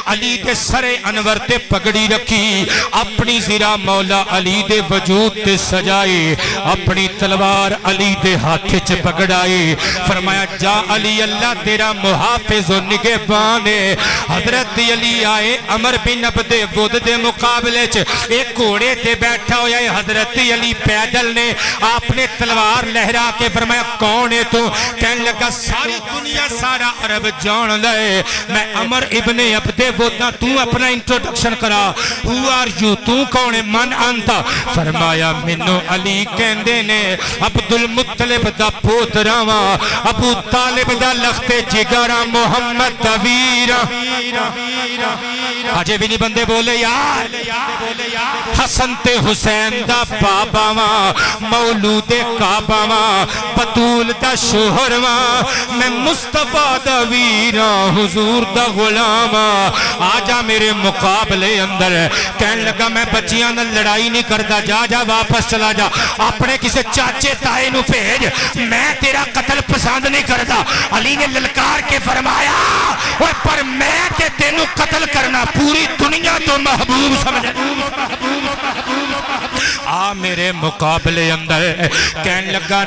علی دے سر انور تے پگڑی رکھی اپنی زرہ مولا علی دے وجود تے سجائی اپنی تلوار علی دے ہاتھ چ پکڑائی فرمایا جا علی اللہ تیرا محافظ و نگہبان ہے حضرت علی آئے عمر بن عبد ود دے مقابلے چ ایک گھوڑے تے بیٹھا ہویا ہے حضرت علی پیدل نے آپ نے تلوار لہرا کے فرمایا کون ہے تو کہنے لگا ساری دنیا سارا عرب جان لے میں عمر ابن عبد ود تو اپنا انٹروڈکشن کرا who are you تو کون ہے من انتا فرمایا منو علی کہندے نے عبدالمطلب دا پوتراوا ابو طالب دا لخت جگرا محمد تویرا آجے بھی نہیں بندے بولے یار حسن تے حسین دا بابا مولود کعبہ بطول دا شوہر میں مصطفیٰ دا ویرا حضور دا غلام آجا میرے مقابلے اندر کہنے لگا میں بچیاں نہ لڑائی نہیں کرتا جا واپس چلا جا اپنے کسے چاچے تائے نو بھیج میں تیرا قتل پسند نہیں کرتا علی نے للکار کے فرمایا پر میں تے تینوں قتل کرنا پوری دنیا تو محبوب سمجھے آ میرے مقابلے اندر کہنے لگا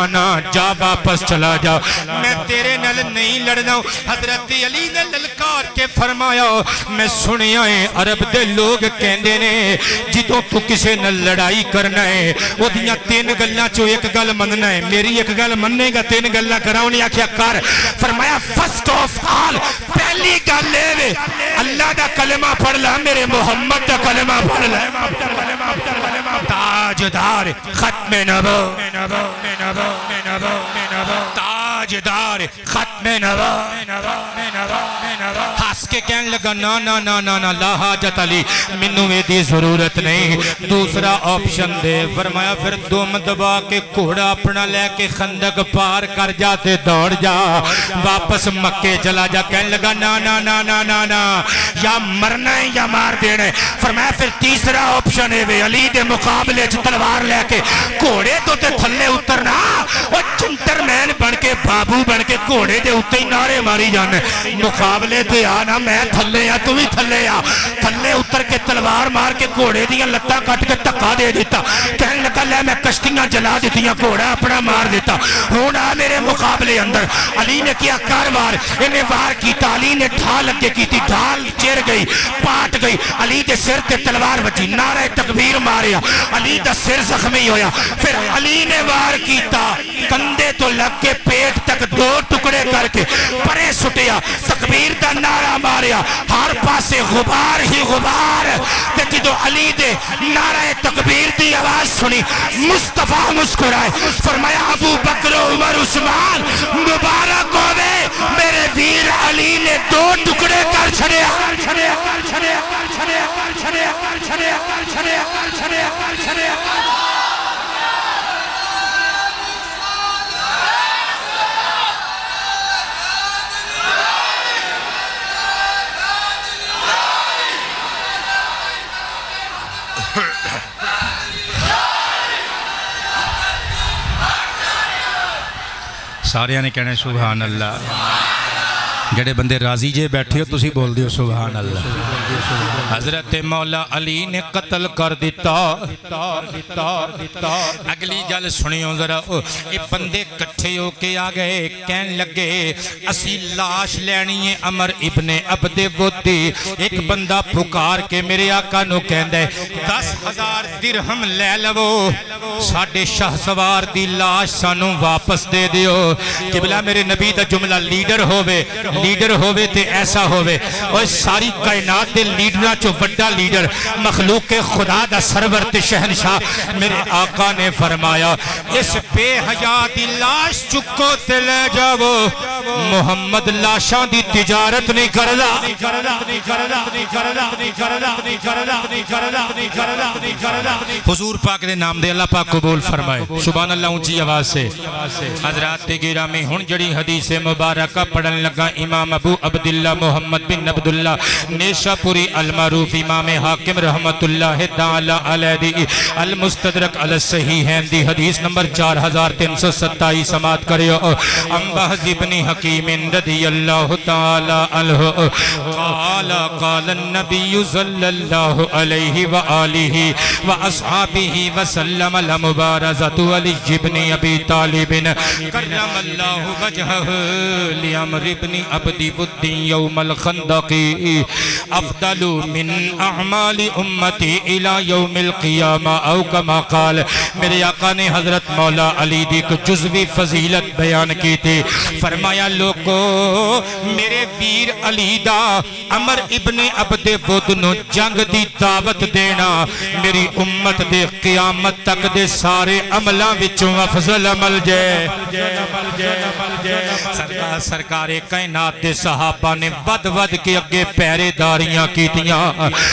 نا جا واپس چلا جا میں تیرے نل نہیں لڑنا حضرت علی نے للکار کے فرمایا میں سنیا ہے عرب دے لوگ کہندے نے جدوں تو کسے نل لڑائی کرنا ہے وہ دیاں تین گلاں چو ایک گل مننا ہے میری ایک گل مننے گا تین گلاں کراؤں نے آکھیا کر فرمایا فرسٹ آف آل پہلی گل لے اللہ دا کلمہ پڑھ لا میرے محمد دا کلمہ پڑھ لا تاجدار ختم نبو تاجدار ختم میں نوا ہس کے کہنے لگا نا نا نا نا نا لا حاجت علی منو دی ضرورت نہیں دوسرا آپشن دے فرمایا پھر دم دبا کے گھوڑا اپنا لے کے خندق پار کر جاتے دوڑ جا واپس مکے چلا جا کہنے لگا نا نا نا نا نا نا یا مرنا ہے یا مار دینا ہے فرمایا پھر تیسرا آپشن ہے وے علی دے مقابلے تلوار لے کے گھوڑے تو تے تھلے اترنا اور جنٹر مین بن کے بابو بن کے گھوڑے دے اتنے ہی نعرے ماری جانے مقابلے تے آنا میں تھلے آ تو بھی تھلے آ تھلے اتر کے تلوار مار کے گھوڑے دیاں لتاں کٹ کے ٹکا دے دیتا کہنے لگا لے میں کشتیاں جلا دیتیاں گھوڑا اپنا مار دیتا ہوں آ میرے مقابلے اندر علی نے کیا کاروار انہیں وار کیتا علی نے ڈھال لگے کی تھی ڈھال چیر گئی پاٹ گئی علی دے سر تے تلوار بچی نعرہ تکبیر ماریا علی دا سر زخمی ہویا پھر علی نے وار کیتا کندے تو لگ کے پیٹ تک دو ٹکڑے کر کے پرے سٹیا تکبیر دا نعرہ ماریا ہر پاسے غبار ہی غبار کہ جدو علی دے نعرہ تکبیر دی آواز سنی مصطفیٰ مسکرائے فرمایا ابو بکر عمر عثمان مبارک ہوئے میرے ویر علی نے دو ٹکڑے کر چھڑیا سارے نے کہنے سبحان اللہ جڑے بندے راضی جے بیٹھے ہو تسی بول دیو سبحان اللہ حضرت مولا علی نے قتل کر دیتا اگلی گل سنیو ذرا یہ بندے کٹھے ہو کے آ گئے کہن لگے اسی لاش لینی ہے عمر ابن عبد ود ایک بندہ پکار کے میرے آقا نو کہندا ہے 10,000 درہم لے لو ساڈے شاہ سوار دی لاش سانو واپس دے دیو قبلہ میرے نبی دا جملہ لیڈر ہووے تے ایسا ہووے اور ساری کائنات دے لیڈرہ چو وڈا لیڈر مخلوق خدا دا سرور تے شہنشاہ میرے آقا نے فرمایا اس بے حیا دی لاش چکو تے لے جاؤ محمد لاشاں دی تجارت نہیں کردا حضور پاک دے نام دے اللہ پاک قبول فرمائے سبحان اللہ اونچی آواز سے حضرات گرامی ہن جڑی حدیث مبارکہ پڑھن لگا امام ابو عبداللہ محمد بن عبداللہ نیشہ پوری المعروف امام حاکم رحمت اللہ تعالی علیہ دی المستدرک علی الصحیحین دی حدیث نمبر 4327 سماعت کریو انبہز ابن حکیم رضی اللہ تعالی عنہ قال النبی صلی اللہ علیہ وآلہ واصحابہ وسلم لمبارزت علی ابن ابی طالب کرم اللہ وجہہ لعمر ابن عبد ود یوم الخندق افضل من اعمال امتی الى یوم القیامہ او کما قال میرے آقا نے حضرت مولا علی دی کو جزوی فضیلت بیان کی تھی فرمایا لوگو میرے ویر علی دا عمر ابن عبد ود نو جنگ دی دعوت دینا میری امت دے قیامت تک دے سارے عملہ وچوں افضل عمل جے سرکار کائنات دے صحابہ نے ود کے اگے پیرے داریاں کیتیاں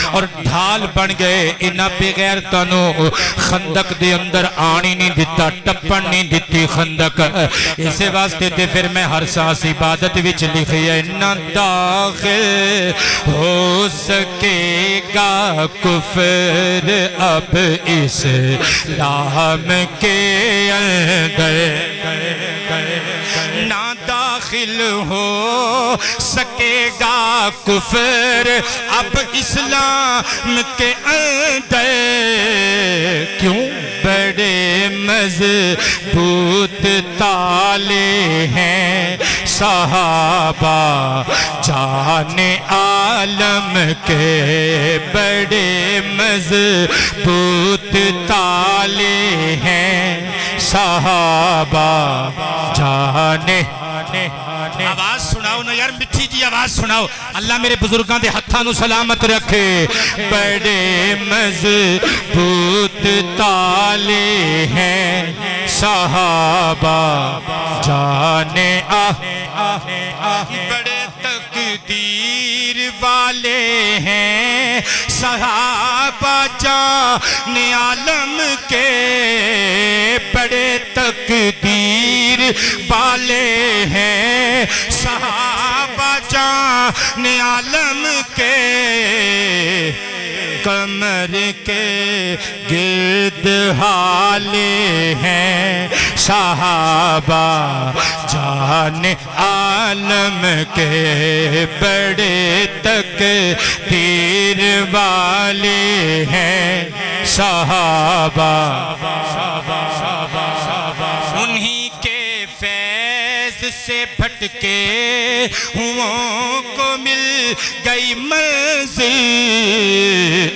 اور ڈھال بن گئے انہاں بغیر تنو خندق دے اندر آنی نہیں دیتا ٹپن نہیں دیتی خندق اسے واسطے تے پھر میں ہر سانس عبادت وچ لکھیا نہ داخل ہو سکے گا کفر اب اسلام کے اندر نہ داخل ہو سکے گا کفر اب اسلام کے اندر کیوں بڑے مضبوط تالے ہیں صحابہ جان عالم کے بڑے مضبوط تالے ہیں صحابہ جانے آواز سناؤ نا یار مٹھی جی آواز سناؤ اللہ میرے بزرگاں دے ہتھاں نو سلامت رکھے بڑے مضبوط تالے ہیں صحابہ جانے بڑے تقدیر والے ہیں صحابہ جان عالم کے، بڑے تقدیر والے ہیں صحابہ جان عالم کے، کمر کے گرد حالے ہیں صحابہ جان عالم کے، بڑے تقدیر والے ہیں صحابہ، انہی کے فیض سے بھٹکے ہوں کو مل گئی منزل،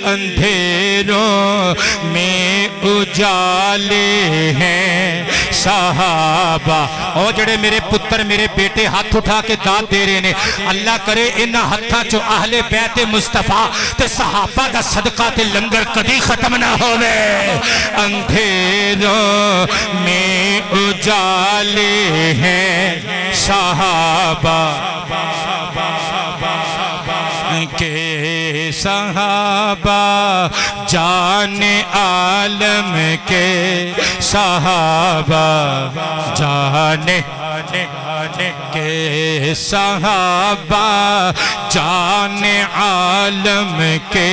اندھیروں میں اجالے ہیں صحابہ۔ اور جڑے میرے پتر میرے بیٹے ہاتھ اٹھا کے داد دے رہے نے، اللہ کرے انہاں ہتھاں چو اہل بیت مصطفیٰ تے صحابہ دا صدقہ تے لنگر کدی ختم نہ ہوئے۔ اندھیروں میں اجالے ہیں صحابہ کے، صحابہ جان عالم کے، صحابہ جان کے، صحابہ جان عالم کے،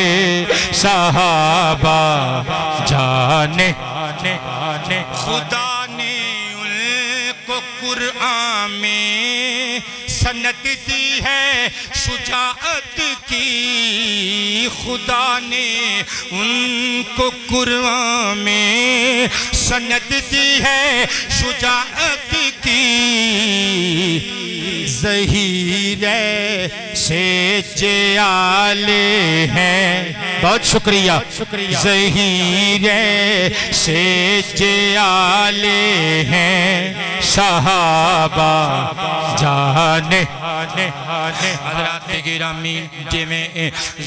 صحابہ جان خدا نے ان کو قرآن میں سند دی ہے شجاعت کی، خدا نے ان کو قرآن میں سند دی ہے شجاعت کی، ظہیرے سے جیالے ہیں، بہت شکریہ، ظہیرے سے جیالے ہیں صحابہ جانے حضرات گرامی،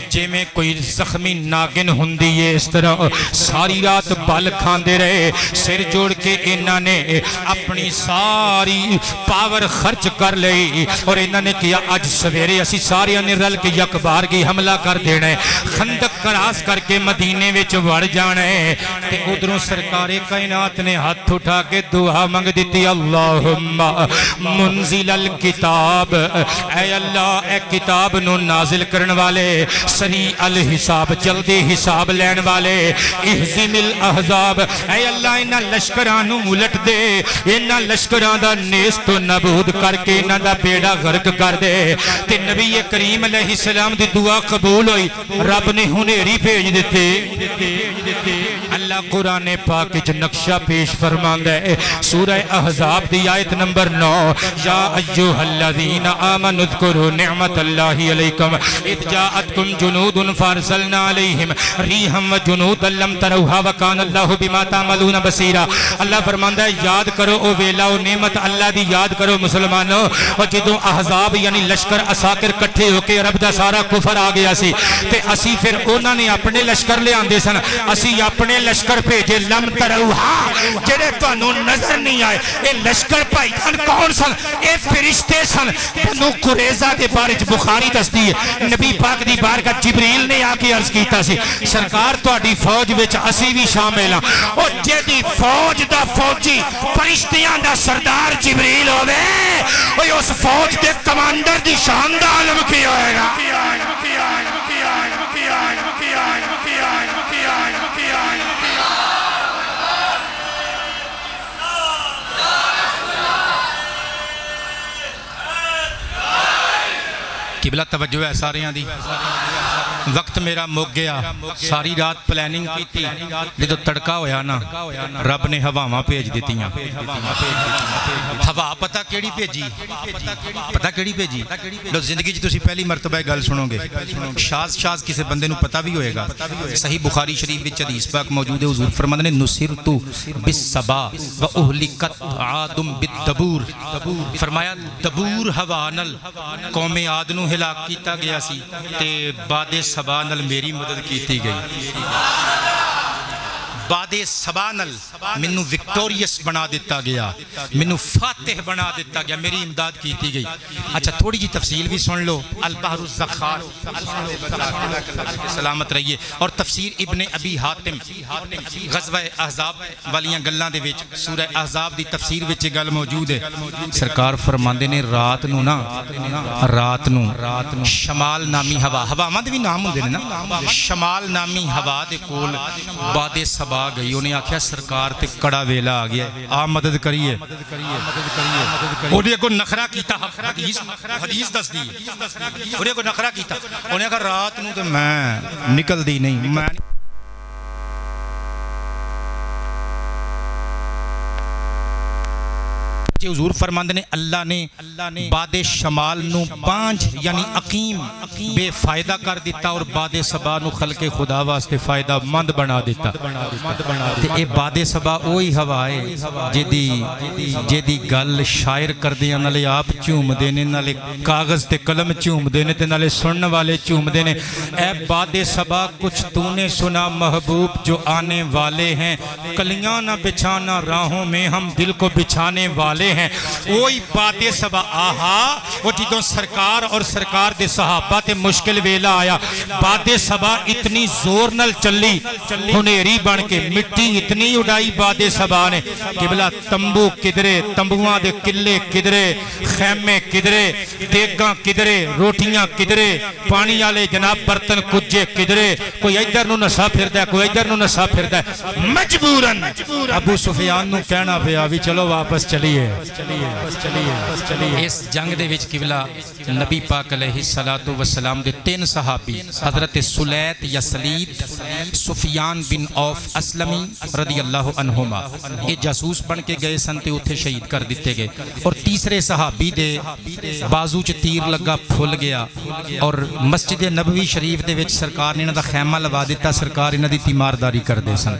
جے میں کوئی زخمی ناگن ہوندی ہے اس طرح ساری رات بال کھاندے رہے، سر جوڑ کے انہاں نے اپنی ساری پاور خرچ کر لئی اور انہاں نے کیا اج سویرے اسی سارے نے رل کے یک بارگی حملہ کر دینا ہے، خندق کراس کر کے مدینے وچ وڑ جانا ہے، تے ادھروں سرکار کائنات نے ہاتھ اٹھا کے دعا منگ دیتی، اللہم منزل الکتاب، اے اللہ اے کتاب نو نازل کرن والے، سریع الحساب جلدی حساب لین والے، اہزم الاحزاب، اے اللہ انہاں لشکرانو ملٹ دے، انہاں لشکران دا نیست و نبود کر کے انہاں دا بیڑا غرق کر دے، تے نبی کریم علیہ السلام دی دعا قبول ہوئی، رب نے ہنیری بھیج دیتے۔ اللہ قرآن پاک وچ نقشہ پیش فرماندا ہے، سورہ احزاب دی آیت نمبر 9، یا ایھا الذین آمنوا اذکروا نعمت اللہ علیکم اذ جاءتکم جنود فارسلنا علیہم ریحا وجنودا لم تروها وکان اللہ بما تعملون بصیرا۔ اللہ فرماندا ہے یاد کرو او ویلا او نعمت اللہ دی یاد کرو مسلمانوں، اور جدوں احزاب یعنی لشکر اساکر کٹھے ہو کے عرب دا سارا کفر آ گیا سی تے اسی پھر انہاں نے اپنے لشکر لے آندے سن، اسی اپنے لشکر بھیجے لم تروها جڑے تانوں نظر نہیں آئے، اے لشکر بھائی جان کون سن؟ اے فرشتے سن۔ بنو قریظہ دے بارے بخاری دستی ہے، نبی پاک دی بارگاہ جبریل نے آ کے عرض کیتا سی سرکار تہاڈی فوج وچ اسی بھی شامل ہاں، او جدی فوج دا فوجی فرشتیاں دا سردار جبریل ہوے، اوے اس فوج دے کمانڈر دی شان دا عالم کی ہوئے گا۔ قبلہ توجہ ہے سارے دی، وقت میرا مک گیا، ساری رات پلاننگ کی تھی، جدو تڑکا ہویا نا رب نے ہواواں بھیج دیتیاں۔ ہوا پتہ کیڑی بھیجی؟ پتہ کیڑی بھیجی؟ لو زندگی جی تسی پہلی مرتبہ گل سنو گے، شاز کسے بندے نو پتہ بھی ہوئے گا۔ صحیح بخاری شریف وچ حدیث پاک موجود ہے، حضور فرماندے نے نصرت بالصبا واہلکت عاد بالدبور، فرمایا دبور ہوا نال قوم عاد نو ہلاک کیتا گیا سی تے باد سبا نال میری مدد کیتی گئی۔ باد صبا نل مینو وکٹوریس بنا دیتا گیا، مینو فاتح بنا دیتا گیا، میری امداد کیتی گئی۔ اچھا تھوڑی جی تفصیل بھی سن لو، البحر الزخار سلامت رہیے، اور تفسیر ابن ابی حاتم غزوہ احزاب والیاں گلاں دے وچ سورہ احزاب دی تفسیر وچ گل موجود ہے۔ سرکار فرماندے نے رات نو شمال نامی ہواواں دے بھی نام ہوندے نے نا، شمال نامی ہوا دے کول باد صبا گئی، انہیں آکھیا سرکار تے کڑا ویلا آ گیا، آپ مدد کریے۔ انہیں کو نخرہ کیتا، حدیث دس دی، انہیں کو نخرہ کیتا، انہیں کہا رات نو تے میں نکل دی نہیں، میں حضور فرماندے نے اللہ نے باد شمال نو پانچ یعنی عقیم بے فائدہ کر دیتا، اور باد صبا نو خلق خدا واسطے فائدہ مند بنا دیتا۔ تے اے باد صبا وہی ہوا ہے جیدی گل شاعر کردے نالے آپ چوم دینے، نالے کاغذ تے قلم چوم دینے تے نالے سنن والے چوم دینے۔ اے باد صبا کچھ تو نے سنا محبوب جو آنے والے ہیں، کلیاں نہ بچھانا راہوں میں ہم دل کو بچھانے والے ہیں۔ وہی باد صبا آہا، وہ جدوں سرکار اور سرکار دے صحابہ تے مشکل ویلا آیا، باد صبا اتنی زور نل چلی ہنیری بن کے، مٹی اتنی اڑائی باد صبا نے، قبلہ تمبو کدرے، تمبوان دے قلے کدرے، خیمے کدرے، دیگاں کدرے، روٹیاں کدرے، پانی آلے جناب برتن کجے کدرے، کوئی ادھر نو نسا پھر دے، کوئی ادھر نو نسا پھر دے، مجبوراً ابو سفیان نو کہنا پیا بھی چلو واپس چلیے۔ اس جنگ دے وچ قبلہ نبی پاک علیہ السلام دے 3 صحابی حضرت سلیت یا سلید، سفیان بن عوف اسلمی رضی اللہ عنہما، یہ جاسوس بن کے گئے سن تے اتھے شہید کر دیتے گئے، اور تیسرے صحابی دے بازو چ تیر لگا پھل گیا، اور مسجد نبوی شریف دے وچ سرکار نے انہاں دا خیمہ لوا دیتا، سرکار انہاں دی تیمارداری کر دے سن۔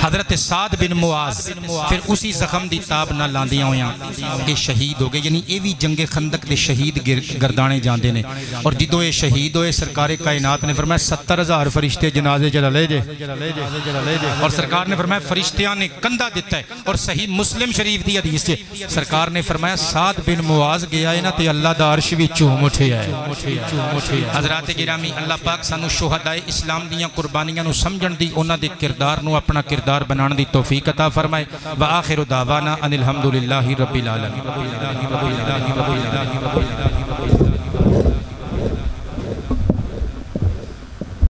حضرت سعد بن معاذ پھر اسی زخم دی تاب نہ لاندیاں ہویاں یہ شہید ہو گئے، یعنی یہ بھی جنگ خندق دے شہید گردانے جاندے نے، اور جدو یہ شہید ہوئے سرکار کائنات نے فرمایا 70,000 فرشتے جنازے چلا لے جے، اور سرکار نے فرمایا فرشتیاں نے کندھا دیتا ہے، اور صحیح مسلم شریف دی حدیث ہے سرکار نے فرمایا سعد بن معاذ گیا ہے نا تے اللہ دا عرش بھی چوم اٹھیا ہے۔ حضرات گرامی، اللہ پاک سانو شہدائے اسلام دیاں قربانیاں نو سمجھن دی، انہاں دے کردار نو اپنا کردار بنان دی توفیق عطا فرمائے۔ وآخر دعوانا ان الحمدللہ رب العالمین۔